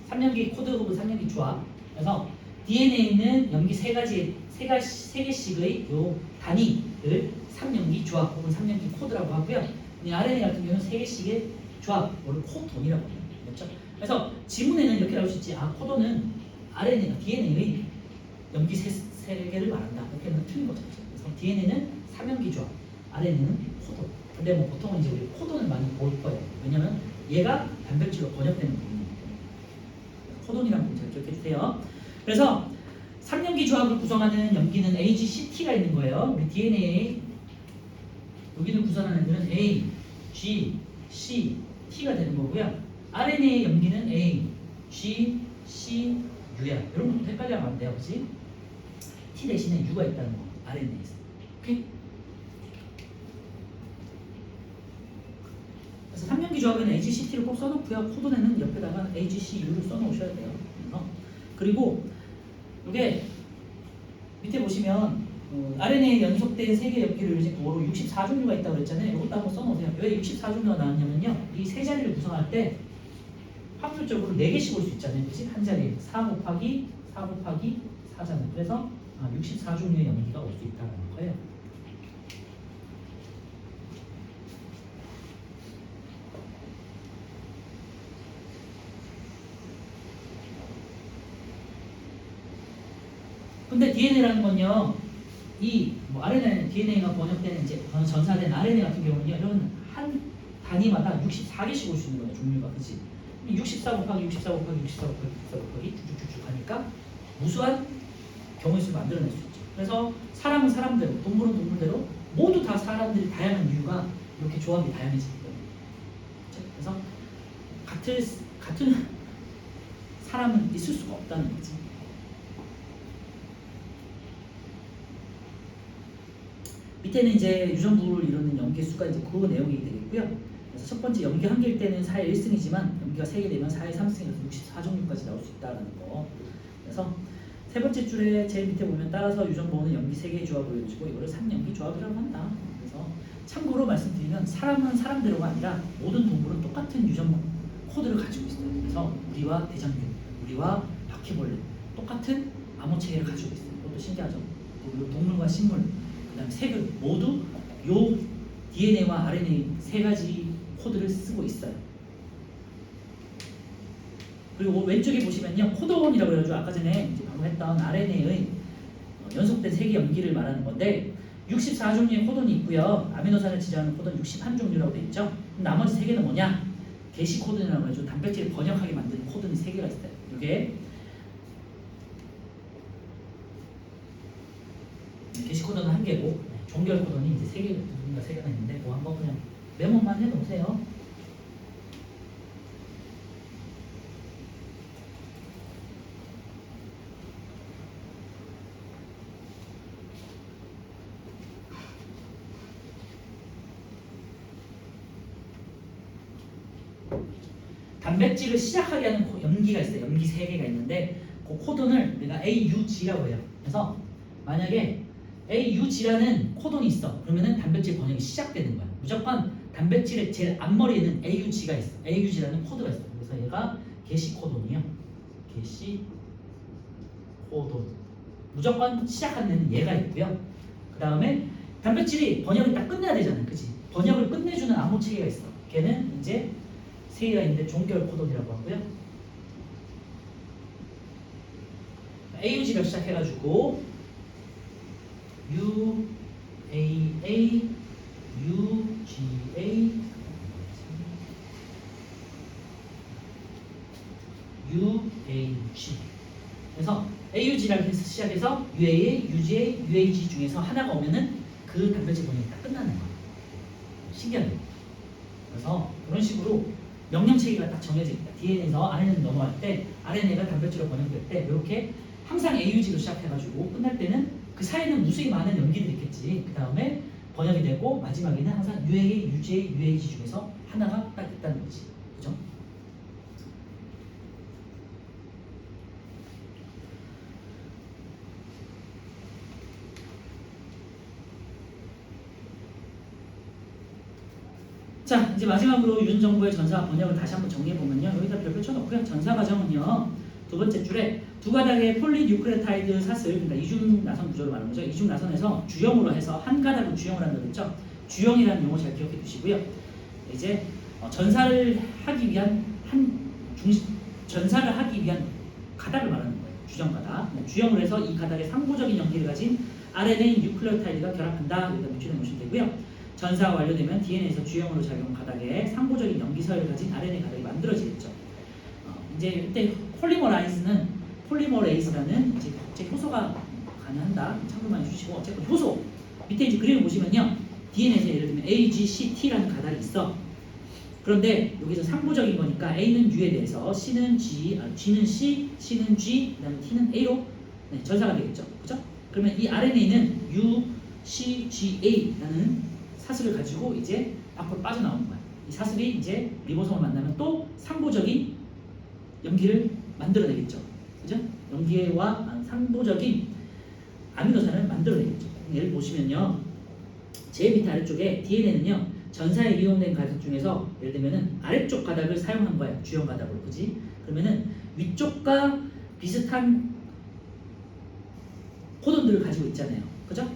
3연기 코드 혹은 3연기 조합. 그래서 DNA에는 연기 3개씩의 요 단위를 3연기 조합 혹은 3연기 코드라고 하고요. RNA 같은 경우는 3개씩의 조합, 를 코돈이라고 합니다. 그렇죠? 그래서 지문에는 이렇게 나올 수 있지. 아, 코돈은 RNA가 DNA의 염기 3개를 말한다. 이렇게는 틀린 거죠. 그래서 DNA는 3연기 조합, RNA는 코돈. 근데 뭐 보통은 이제 우리 코돈을 많이 볼 거예요. 왜냐면 얘가 단백질로 번역되는 부분이기 때문에. 코돈이라는 부분 잘 기억해 주세요. 그래서 3연기 조합을 구성하는 염기는 AGCT가 있는 거예요. 우리 DNA 여기를 구성하는 애들은 A, G, C, T가 되는 거고요. RNA 염기는 A, G, C, U야. 이런 것도 헷갈리면 안 돼요. 그치? T 대신에 U가 있다는 거. RNA에서. 오케이? 그래서 3연기 조합에는 AGCT를 꼭 써놓고요. 코돈에는 옆에다가 AGCU를 써놓으셔야 돼요. 그리고 이게 밑에 보시면 RNA에 연속된 3개 염기를 이제 고로 64종류가 있다고 그랬잖아요. 이것도 한번 써놓으세요. 왜 64종류가 나왔냐면요. 이 세 자리를 구성할 때 확률적으로 4개씩 올 수 있잖아요. 그치? 한 자리에 4 곱하기 4 곱하기 4잖아요. 그래서 64종류의 염기가 올 수 있다는 거예요. 근데 DNA라는 건요, 뭐 RNA, DNA가 번역되는 이제 전사된 RNA 같은 경우는요, 이런 한 단위마다 64개씩 올 수 있는 거예요, 종류가. 그치? 64 곱하기 64 곱하기 64 곱하기 64 곱하기 쭉쭉쭉 하니까 무수한 경우의 수를 만들어낼 수 있죠. 그래서 사람은 사람대로, 동물은 동물대로 모두 다 사람들이 다양한 이유가 이렇게 조합이 다양해지기 때문에. 그래서 같은 사람은 있을 수가 없다는 거지. 밑에는 이제 유전부를 이루는 염기의 수가 이제 그 내용이 되겠고요. 그래서 첫 번째 염기 한 개일 때는 4의 1승이지만 염기가 3개 되면 4의 3승이라서 64종류까지 나올 수 있다는 거. 그래서 세 번째 줄에 제일 밑에 보면 따라서 유전보호는 염기 3개의 조합으로 이루어지고 이거를 3염기 조합이라고 한다. 그래서 참고로 말씀드리면 사람은 사람대로가 아니라 모든 동물은 똑같은 유전 코드를 가지고 있어요. 그래서 우리와 대장균, 우리와 바퀴벌레 똑같은 암호 체계를 가지고 있어요. 그것도 신기하죠. 그리고 동물과 식물, 그다음에 세균 모두 요 DNA와 RNA 세 가지 코드를 쓰고 있어요. 그리고 왼쪽에 보시면요, 코드원이라고 해가지고 아까 전에 이제 방금 했던 RNA의 연속된 세개 염기를 말하는 건데 64종류의 코돈이 있고요. 아미노산을 지정하는 코돈 61종류라고 되어 있죠. 나머지 3개는 뭐냐? 게시 코돈이라고 해서 단백질을 번역하게 만드는 코돈이 3개가 있어요. 이게 게시 코돈은 1개고 종결 코돈이 이제 3개가 있는데 그거 한번 그냥 메모만 해놓으세요. 단백질을 시작하게 하는 염기가 있어요. 염기 3개가 있는데 그 코돈을 우리가 AUG라고 해요. 그래서 만약에 AUG라는 코돈이 있어. 그러면은 단백질 번역이 시작되는 거야. 무조건 단백질의 제일 앞머리에는 AUG가 있어. AUG라는 코드가 있어. 그래서 얘가 게시 코돈이요. 게시 코돈. 무조건 시작하는 데는 얘가 있고요. 그 다음에 단백질이 번역을 딱 끝내야 되잖아요. 그치? 번역을 끝내주는 암호 체계가 있어. 걔는 이제 3개가 있는데 종결 코돈이라고 하고요. AUG가 시작해가지고 UAA, UGA, UAG. 그래서 AUG라고 해서 시작해서 UAA, UGA, UAG 중에서 하나가 오면은 그 단백질 번역이 딱 끝나는 거예요. 신기하네요. 그래서 그런 식으로 명령 체계가 딱 정해져 있다. DNA에서 RNA 넘어갈 때 RNA가 단백질로 번역될 때 이렇게 항상 AUG로 시작해가지고 끝날 때는 그 사이에는 무수히 많은 염기들이 있겠지. 그 다음에 번역이 되고 마지막에는 항상 UAA, UGA, UAG 중에서 하나가 딱 있다는 거지. 그죠? 자, 이제 마지막으로 윤정보의 전사 번역을 다시 한번 정리해보면요. 여기다 별표 쳐놓고요. 전사 과정은요. 두 번째 줄에 두 가닥의 폴리뉴크레오타이드 사슬, 그러니까 이중 나선 구조를 말하는 거죠. 이중 나선에서 주형으로 해서 한 가닥을 주형을 한다고 했죠. 주형이라는 용어 잘 기억해 두시고요. 이제 전사를 하기 위한 전사를 하기 위한 가닥을 말하는 거예요. 주정 가닥. 주형으로 해서 이 가닥의 상부적인 연기를 가진 RNA 뉴클레오타이드가 결합한다. 여기다 밑줄에 놓으시면 되고요. 전사가 완료되면 DNA에서 주형으로 작용 가닥에 상부적인 염기 서열을 가진 RNA 가닥이 만들어지겠죠. 이제 이때 폴리머레이즈라는 이제 국제 효소가 가능한다. 참고만 해주시고 어쨌든 효소 밑에 이제 그림을 보시면요. DNA에서 예를 들면 AGCT라는 가닥이 있어. 그런데 여기서 상부적인 거니까 A는 U에 대해서 C는 G, G는 C, C는 G, 그다음에 T는 A로 전사가 되겠죠. 그죠? 그러면 이 RNA는 UCGA라는 사슬을 가지고 이제 앞으로 빠져나오는 거야. 이 사슬이 이제 리보솜을 만나면 또 상부적인 염기를 만들어내겠죠. 그죠? 염기와 상부적인 아미노산을 만들어내겠죠. 예를 보시면요. 제일 밑에 아래쪽에 DNA는요. 전사에 이용된 가닥 중에서 예를 들면은 아래쪽 가닥을 사용한 거야. 주형 가닥으로. 그지? 그러면은 위쪽과 비슷한 코돈들을 가지고 있잖아요. 그죠?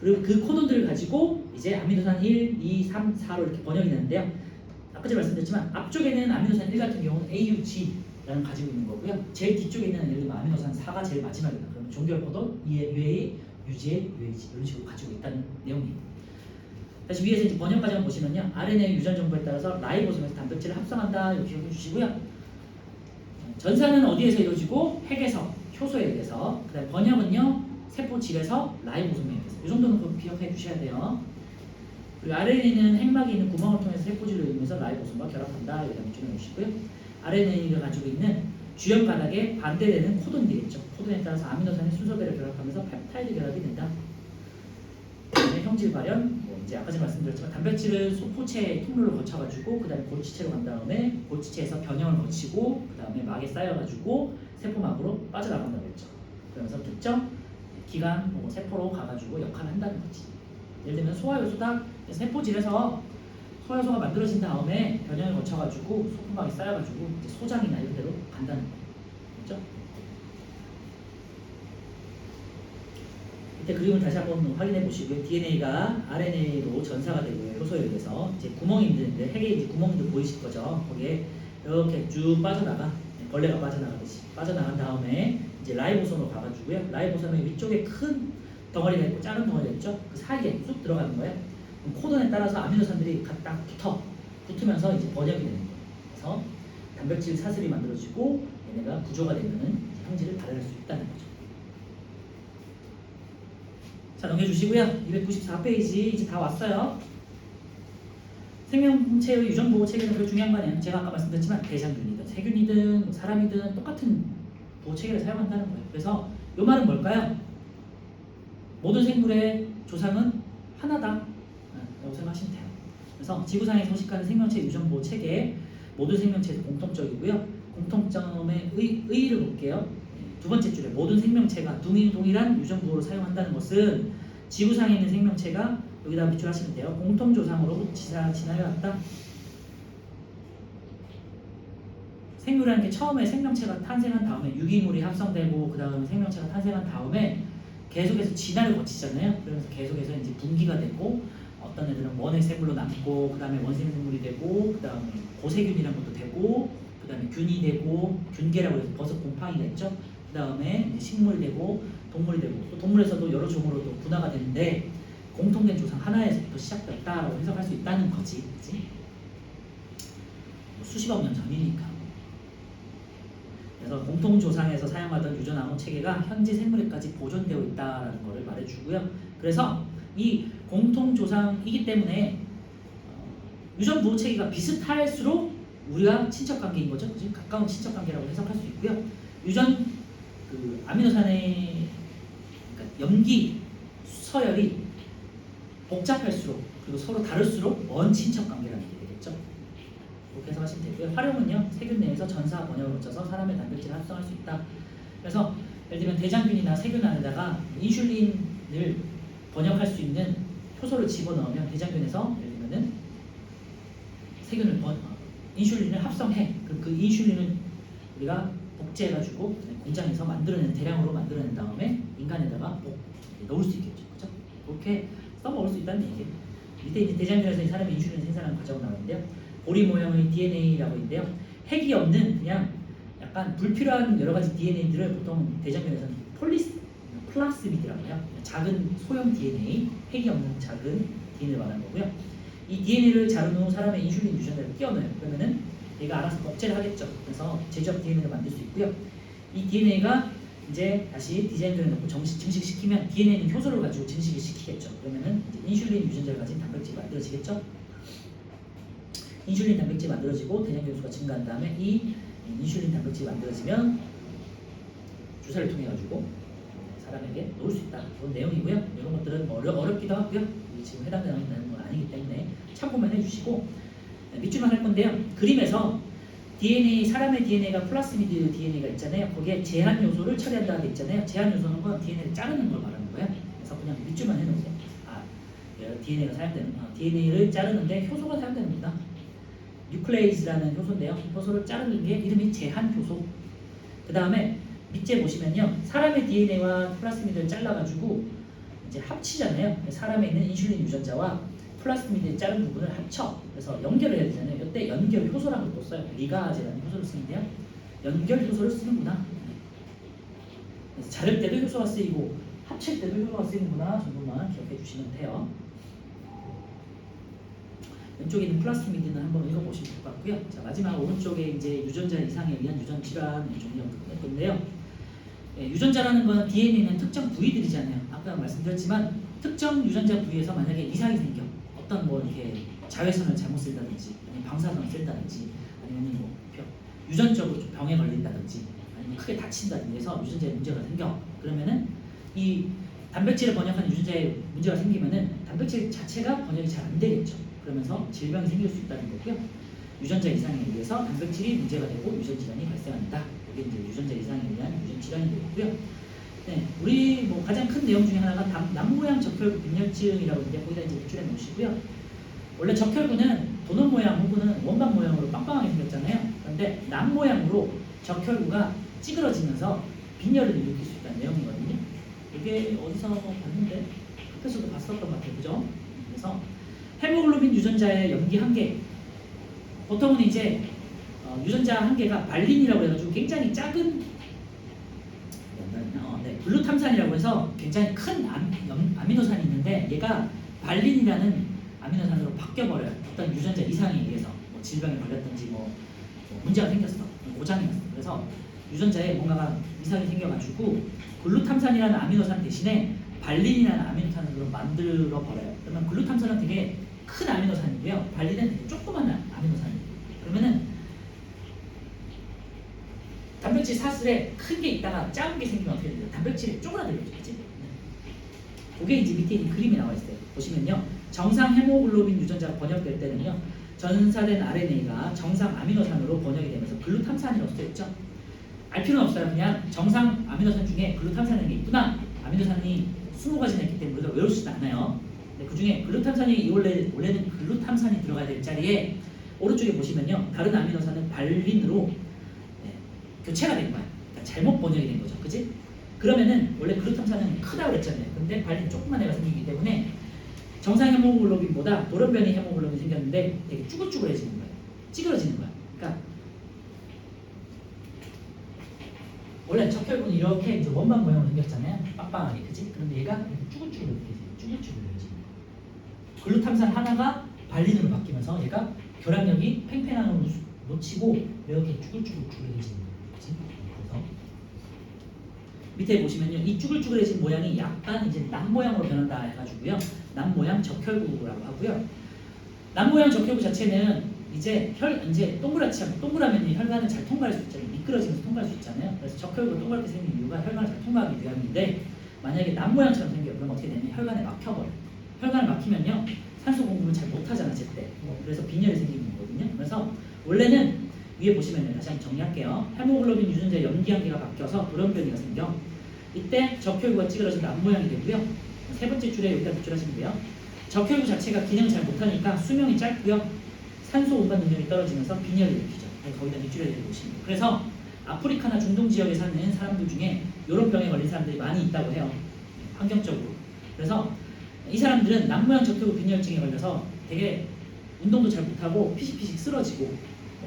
그리고 그 코돈들을 가지고 이제 아미노산 1, 2, 3, 4로 이렇게 번역이 되는데요. 아까 전에 말씀드렸지만 앞쪽에는 아미노산 1 같은 경우는 AUG라는 가지고 있는 거고요. 제일 뒤쪽에 있는 예를 들면 아미노산 4가 제일 마지막이다. 그러면 종결 코돈 UAA, UGA, UAG 이런 식으로 가지고 있다는 내용이에요. 다시 위에서 이제 번역 과정을 보시면요. RNA 유전 정보에 따라서 라이보솜에서 단백질을 합성한다. 이렇게 기억해 주시고요. 전사는 어디에서 이루어지고 핵에서 효소에 의해서 그다음 번역은요. 세포질에서 라이보솜에 의해서 이 정도는 꼭 기억해 주셔야 돼요. 그리고 RNA는 핵막이 있는 구멍을 통해서 세포질을 이용해서 라이보솜과 결합한다. 여기다 밑줄을 놓으시고요. RNA가 가지고 있는 주연 가닥에 반대되는 코돈이겠죠. 코돈에 따라서 아미노산의 순서대로 결합하면서 펩타이드 결합이 된다. 그다음에 형질 발현, 이제 아까 전에 말씀드렸지만 단백질은 소포체 통로를 거쳐가지고 그다음에 골지체로 간 다음에 골지체에서 변형을 거치고 그다음에 막에 쌓여가지고 세포막으로 빠져나간다고 했죠. 그러면서 특정 기관, 세포로 가가지고 역할을 한다는 거지. 예를 들면 소화효소다. 세포질에서 소화효소가 만들어진 다음에 변형을 거쳐가지고 소포막이 쌓여가지고 이제 소장이나 이런 데로 간다는 거예요. 그렇죠? 이때 그림을 다시 한번 확인해 보시고요. DNA가 RNA로 전사가 되고요. 효소에 의해서 이제 구멍이 있는데 핵에 이제 구멍들 보이실 거죠. 거기에 이렇게 쭉 빠져나가 벌레가 빠져나가듯이 빠져나간 다음에 이제 라이보솜으로 가가지고요. 라이보솜의 위쪽에 큰 덩어리가 있고 작은 덩어리가 있죠. 그 사이에 쑥 들어가는 거예요. 코돈에 따라서 아미노산들이 딱 붙으면서 이제 번역이 되는 거예요. 그래서 단백질 사슬이 만들어지고 얘네가 구조가 되면은 형질을 발현할 수 있다는 거죠. 자, 넘겨주시고요. 294페이지 이제 다 왔어요. 생명체의 유전보호 체계는 별로 중요한 거 아니에요. 제가 아까 말씀드렸지만 대장균이든 세균이든 사람이든 똑같은 보호 체계를 사용한다는 거예요. 그래서 이 말은 뭘까요? 모든 생물의 조상은 하나다 라고 생각하시면 돼요. 그래서 지구상에 서식하는 생명체 유전보호 체계 모든 생명체에서 공통적이고요. 공통점의 의의를 볼게요. 두 번째 줄에 모든 생명체가 동일한 유전보호를 사용한다는 것은 지구상에 있는 생명체가 여기다 밑줄 하시면 돼요. 공통조상으로 지나해왔다. 생물이라는 게 처음에 생명체가 탄생한 다음에 유기물이 합성되고 그 다음에 생명체가 탄생한 다음에 계속해서 진화를 거치잖아요. 그러면서 계속해서 이제 분기가 되고 어떤 애들은 원핵 생물로 남고 그 다음에 원생 생물이 되고 그 다음에 고세균이라는 것도 되고 그 다음에 균이 되고 균계라고 해서 버섯 곰팡이가 있죠. 그 다음에 식물이 되고 동물이 되고 또 동물에서도 여러 종으로 또 분화가 되는데 공통된 조상 하나에서부터 시작됐다라고 해석할 수 있다는 거지, 그치? 수십억 년 전이니까. 그래서 공통 조상에서 사용하던 유전암호 체계가 현재 생물에까지 보존되어 있다라는 것을 말해주고요. 그래서 이 공통 조상이기 때문에 유전 보호 체계가 비슷할수록 우리가 친척 관계인 거죠, 그치? 가까운 친척 관계라고 해석할 수 있고요. 유전 아미노산의 그러니까 염기 서열이 복잡할수록 그리고 서로 다를수록 먼 친척 관계라는 게 되겠죠. 그렇게 해석하시면 되고요. 활용은요, 세균 내에서 전사 번역을 거쳐서 사람의 단백질을 합성할 수 있다. 그래서 예를 들면 대장균이나 세균 안에다가 인슐린을 번역할 수 있는 효소를 집어넣으면 대장균에서 예를 들면은 세균을 인슐린을 합성해. 그 인슐린을 우리가 복제해가지고 공장에서 만들어낸 대량으로 만들어낸 다음에 인간에다가 넣을 수 있겠죠, 그렇죠? 그렇게 써먹을 수 있다는 얘기예요. 밑에 이제 대장균에서 사람의 인슐린을 생산하는 과정을 나오는데요. 보리 모양의 DNA라고 있는데요. 핵이 없는 그냥 약간 불필요한 여러 가지 DNA들을 보통 대장균에서는 플라스미드라고 해요. 작은 소형 DNA, 핵이 없는 작은 DNA를 말하는 거고요. 이 DNA를 자른 후 사람의 인슐린 유전자를 끼워넣어요. 그러면은 얘가 알아서 복제를 하겠죠. 그래서 제조업 DNA를 만들 수 있고요. 이 DNA가 이제 다시 디자인들을 넣고 증식시키면 DNA는 효소를 가지고 증식을 시키겠죠. 그러면은 이제 인슐린 유전자를 가진 단백질이 만들어지겠죠. 인슐린 단백질이 만들어지고 대장균 수가 증가한 다음에 이 인슐린 단백질이 만들어지면 주사를 통해 가지고 사람에게 놓을 수 있다. 그런 내용이고요. 이런 것들은 뭐 어렵기도 하고요. 지금 해당되는 건 아니기 때문에 참고만 해주시고 밑줄만 할 건데요. 그림에서 DNA, 사람의 DNA가 플라스미드 DNA가 있잖아요. 거기에 제한 요소를 처리한다는 게 있잖아요. 제한 요소는 건 DNA를 자르는 걸 말하는 거예요. 그래서 그냥 밑줄만 해놓으세요. DNA가 사용되는, DNA를 자르는데 효소가 사용되는구나. 뉴클레이즈라는 효소인데요. 효소를 자르는 게 이름이 제한 효소. 그 다음에 밑에 보시면요, 사람의 DNA와 플라스미드를 잘라가지고 이제 합치잖아요. 사람에 있는 인슐린 유전자와 플라스미드의 자른 부분을 합쳐. 그래서 연결을 해야 되잖아요. 이때 연결 효소라는 것도 써요. 리가제라는 효소를 쓰는데요. 연결 효소를 쓰는구나. 그래서 자를 때도 효소가 쓰이고 합칠 때도 효소가 쓰이는구나 정도만 기억해 주시면 돼요. 왼쪽에 있는 플라스틱 미드는 한번 읽어보시면 될 것 같고요. 자, 마지막 오른쪽에 이제 유전자 이상에 의한 유전 질환을 정리할 건데요. 유전자라는 건 DNA는 특정 부위들이잖아요. 아까 말씀드렸지만 특정 유전자 부위에서 만약에 이상이 생겨 어떤 뭐 이렇게 자외선을 잘못 쓴다든지 아니면 방사선을 쓴다든지 아니면 뭐 유전적으로 좀 병에 걸린다든지 아니면 크게 다친다든지 해서 유전자에 문제가 생겨 그러면은 이 단백질을 번역하는 유전자에 문제가 생기면은 단백질 자체가 번역이 잘 안 되겠죠. 그러면서 질병이 생길 수 있다는 거고요. 유전자 이상에 의해서 단백질이 문제가 되고 유전 질환이 발생한다. 이게 이제 유전자 이상에 의한 유전 질환이 되고요. 네, 우리 뭐 가장 큰 내용 중에 하나가 남모양 적혈구 빈혈증이라고 있는데 거기다 이제 밑줄에 놓으시고요. 원래 적혈구는 도넛 모양 혹은 원반 모양으로 빵빵하게 생겼잖아요. 그런데 남모양으로 적혈구가 찌그러지면서 빈혈을 일으킬 수 있다는 내용이거든요. 이게 어디서 봤는데 앞에서도 봤었던 것 같아요, 그죠? 그래서 헤모글로빈 유전자의 염기 한계 보통은 이제 유전자 한계가 발린이라고 해가지고 굉장히 작은 글루탐산이라고 해서 굉장히 큰 아미노산이 있는데 얘가 발린이라는 아미노산으로 바뀌어버려요. 어떤 유전자 이상에 의해서 뭐 질병에 걸렸든지 뭐 문제가 생겼어, 고장이 났어. 그래서 유전자에 뭔가가 이상이 생겨가지고 글루탐산이라는 아미노산 대신에 발린이라는 아미노산으로 만들어 버려요. 그러면 글루탐산은 되게 큰 아미노산이고요. 발린은 되게 조그만 아미노산이에요. 그러면은 단백질 사슬에 큰 게 있다가 작은 게 생기면 어떻게 돼요? 단백질이 쪼그라들죠, 그치? 그게 이제 밑에 이 그림이 나와 있어요. 보시면요, 정상 헤모글로빈 유전자가 번역될 때는요, 전사된 RNA가 정상 아미노산으로 번역이 되면서 글루탐산이라고 쓰였죠. 알 필요는 없어요. 그냥 정상 아미노산 중에 글루탐산이라는 게 있구나. 아미노산이 20가지나 있기 때문에 우리가 외울 수도 않아요. 그 중에 글루탐산이 원래는 글루탐산이 들어가야 될 자리에 오른쪽에 보시면요, 다른 아미노산은 발린으로 교체가 된 거야. 그러니까 잘못 번역이 된 거죠, 그지? 그러면은 원래 글루탐산은 크다고 그랬잖아요. 근데 발린 조그만 애가 생기기 때문에 정상 헤모글로빈보다 돌연변이 헤모글로빈이 생겼는데 되게 쭈글쭈글해지는 거예요. 찌그러지는 거야. 그러니까 원래 적혈구는 이렇게 이제 원반 모양으로 생겼잖아요. 빵빵하게, 그지? 그런데 얘가 쭈글쭈글 이렇게 쭈글쭈글해지는 거예요. 글루탐산 하나가 발린으로 바뀌면서 얘가 결합력이 팽팽한 걸 놓치고 이렇게 쭈글쭈글해지는 거예요. 그치? 그래서 밑에 보시면요, 이 쭈글쭈글해진 모양이 약간 이제 남 모양으로 변한다 해가지고요, 남 모양 적혈구라고 하고요. 남 모양 적혈구 자체는 이제 동그라면 혈관을 잘 통과할 수 있잖아요. 미끄러지면서 통과할 수 있잖아요. 그래서 적혈구가 동그랗게 생긴 이유가 혈관을 잘 통과하기 위함인데, 만약에 남 모양처럼 생겨요. 그럼 어떻게 되냐면 혈관에 막혀버려요. 혈관을 막히면요, 산소 공급을 잘 못하잖아, 제때. 그래서 빈혈이 생기는 거거든요. 그래서 원래는 위에 보시면 다시 한번 정리할게요. 헤모글로빈 유전자 염기 한계가 바뀌어서 돌연변이가 생겨. 이때 적혈구가 찌그러져서 남 모양이 되고요. 세 번째 줄에 여기다 밑줄하시면 돼요. 적혈구 자체가 기능을 잘 못하니까 수명이 짧고요. 산소 운반 능력이 떨어지면서 빈혈을 일으키죠. 거기다 밑줄에 보시면 돼요. 그래서 아프리카나 중동 지역에 사는 사람들 중에 이런 병에 걸린 사람들이 많이 있다고 해요. 환경적으로. 그래서 이 사람들은 남 모양 적혈구 빈혈증에 걸려서 되게 운동도 잘 못하고 피식피식 쓰러지고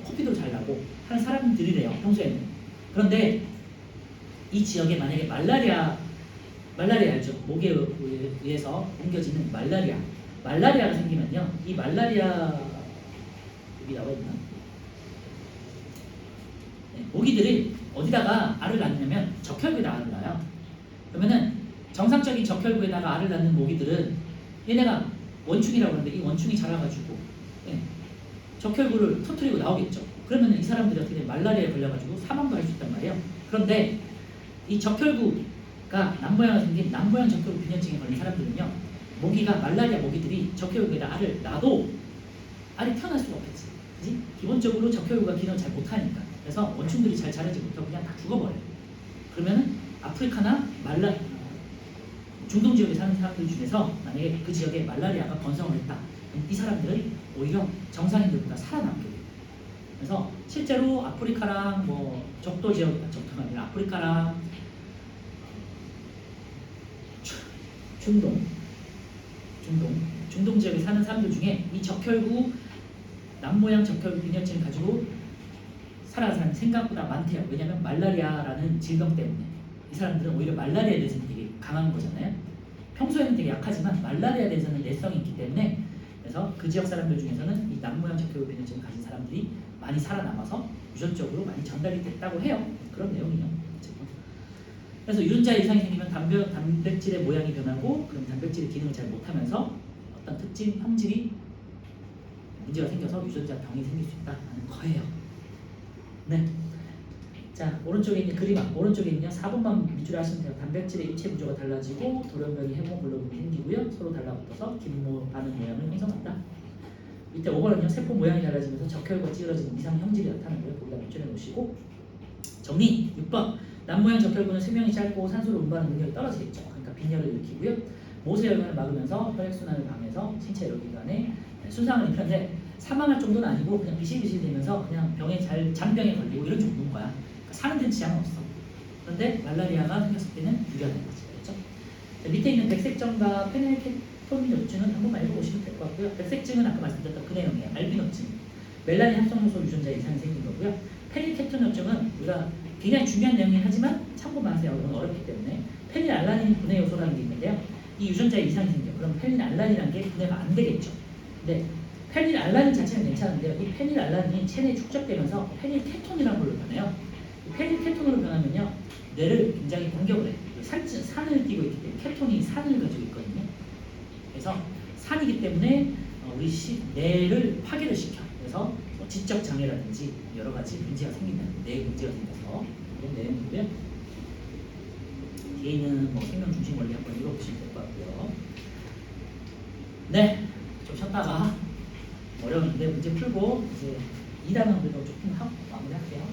코피도 잘 나고 하는 사람들이래요, 평소에는. 그런데 이 지역에 만약에 말라리아 알죠? 목에 의해서 옮겨지는 말라리아가 생기면요, 이 말라리아 여기 나와 있나? 네, 모기들이 어디다가 알을 낳냐면 적혈구에다 알을 낳아요. 그러면은 정상적인 적혈구에다가 알을 낳는 모기들은 얘네가 원충이라고 하는데 이 원충이 자라가지고 적혈구를 터뜨리고 나오겠죠. 그러면 이 사람들이 어떻게 말라리아에 걸려가지고 사망도 할 수 있단 말이에요. 그런데 이 적혈구가 남모양 생긴 남모양 적혈구 빈혈증에 걸린 사람들은요, 모기가 말라리아 모기들이 적혈구에다 알을 낳아도 알이 태어날 수가 없겠지. 그지? 기본적으로 적혈구가 기능을 잘 못하니까. 그래서 원충들이 잘 자라지 못하고 그냥 다 죽어버려요. 그러면은 아프리카나 중동 지역에 사는 사람들 중에서 만약에 그 지역에 말라리아가 번성을 했다, 이 사람들은 오히려 정상인들보다 살아남게 돼요. 그래서 실제로 아프리카랑 뭐 적도가 아니라 아프리카랑 중동 지역에 사는 사람들 중에 이 적혈구 남모양 적혈구 빈혈증을 가지고 살아가는 사람이 생각보다 많대요. 왜냐하면 말라리아라는 질병 때문에. 이 사람들은 오히려 말라리아에 대해서는 되게 강한 거잖아요. 평소에는 되게 약하지만 말라리아에 대해서는 내성이 있기 때문에 그래서 그 지역 사람들 중에서는 이 남모양 적혈구 변이점을 가진 사람들이 많이 살아남아서 유전적으로 많이 전달이 됐다고 해요. 그런 내용이에요. 그래서 유전자 이상이 생기면 단백질의 모양이 변하고 그럼 단백질의 기능을 잘 못하면서 어떤 특징, 형질이 문제가 생겨서 유전자 병이 생길 수 있다는 거예요. 네. 자, 오른쪽에 있는 그림 오른쪽에 있는 4번만 밑줄에 하시면 돼요. 단백질의 입체 구조가 달라지고 돌연변이 헤모글로빈이 생기고요. 서로 달라붙어서 긴모 반응 모양을 형성한다. 밑에 5번은요. 세포 모양이 달라지면서 적혈과 찌그러지는 이상 형질이 나타나고요. 거기다 밑줄에 놓으시고 정리 6번 남모양 적혈구는 수명이 짧고 산소를 운반하는 능력이 떨어지겠죠. 그러니까 빈혈을 일으키고요. 모세혈관을 막으면서 혈액순환을 방해해서 신체 여러 기관에 손상을 입히는데 사망할 정도는 아니고 그냥 비실비실 되면서 그냥 잔병에 걸리고 이런 정도인 거야. 그러니까 사는 데는 지장은 없어. 그런데 말라리아가 생겼을 때는 유리하다는 거지. 그렇죠? 자, 밑에 있는 백색점과 페닐케톤요증은 한번 읽어보시면 될 것 같고요. 백색증은 아까 말씀드렸던 그 내용이에요. 알비노증. 멜라닌 합성효소 유전자 이상이 생긴 거고요. 페닐케톤요증은 우리가 굉장히 중요한 내용이긴 하지만 참고만 하세요. 이건 어렵기 때문에 페닐알라닌 분해 요소라는 게 있는데요. 이 유전자에 이상이 생겨. 그럼 페닐알라닌이라는 게 분해가 안 되겠죠. 근데 페닐알라닌 자체는 괜찮은데요. 이 페닐알라닌이 체내에 축적되면서 페닐케톤이라는 걸로 변해요. 이 페닐케톤으로 변하면요. 뇌를 굉장히 공격을 해요. 산을 띠고 있기 때문에 케톤이 산을 가지고 있거든요. 그래서 산이기 때문에 우리 뇌를 파괴를 시켜. 그래서 뭐 지적 장애라든지 여러 가지 문제가 생긴다는 뇌에 문제가 생겨서 그런 내용이고요. 뒤에 있는 뭐 생명 중심 원리 한번 읽어보시면 될 것 같고요. 네, 좀 쉬었다가 어려웠는데 문제 풀고 이제 2단원 그래도 조금 하고 마무리할게요.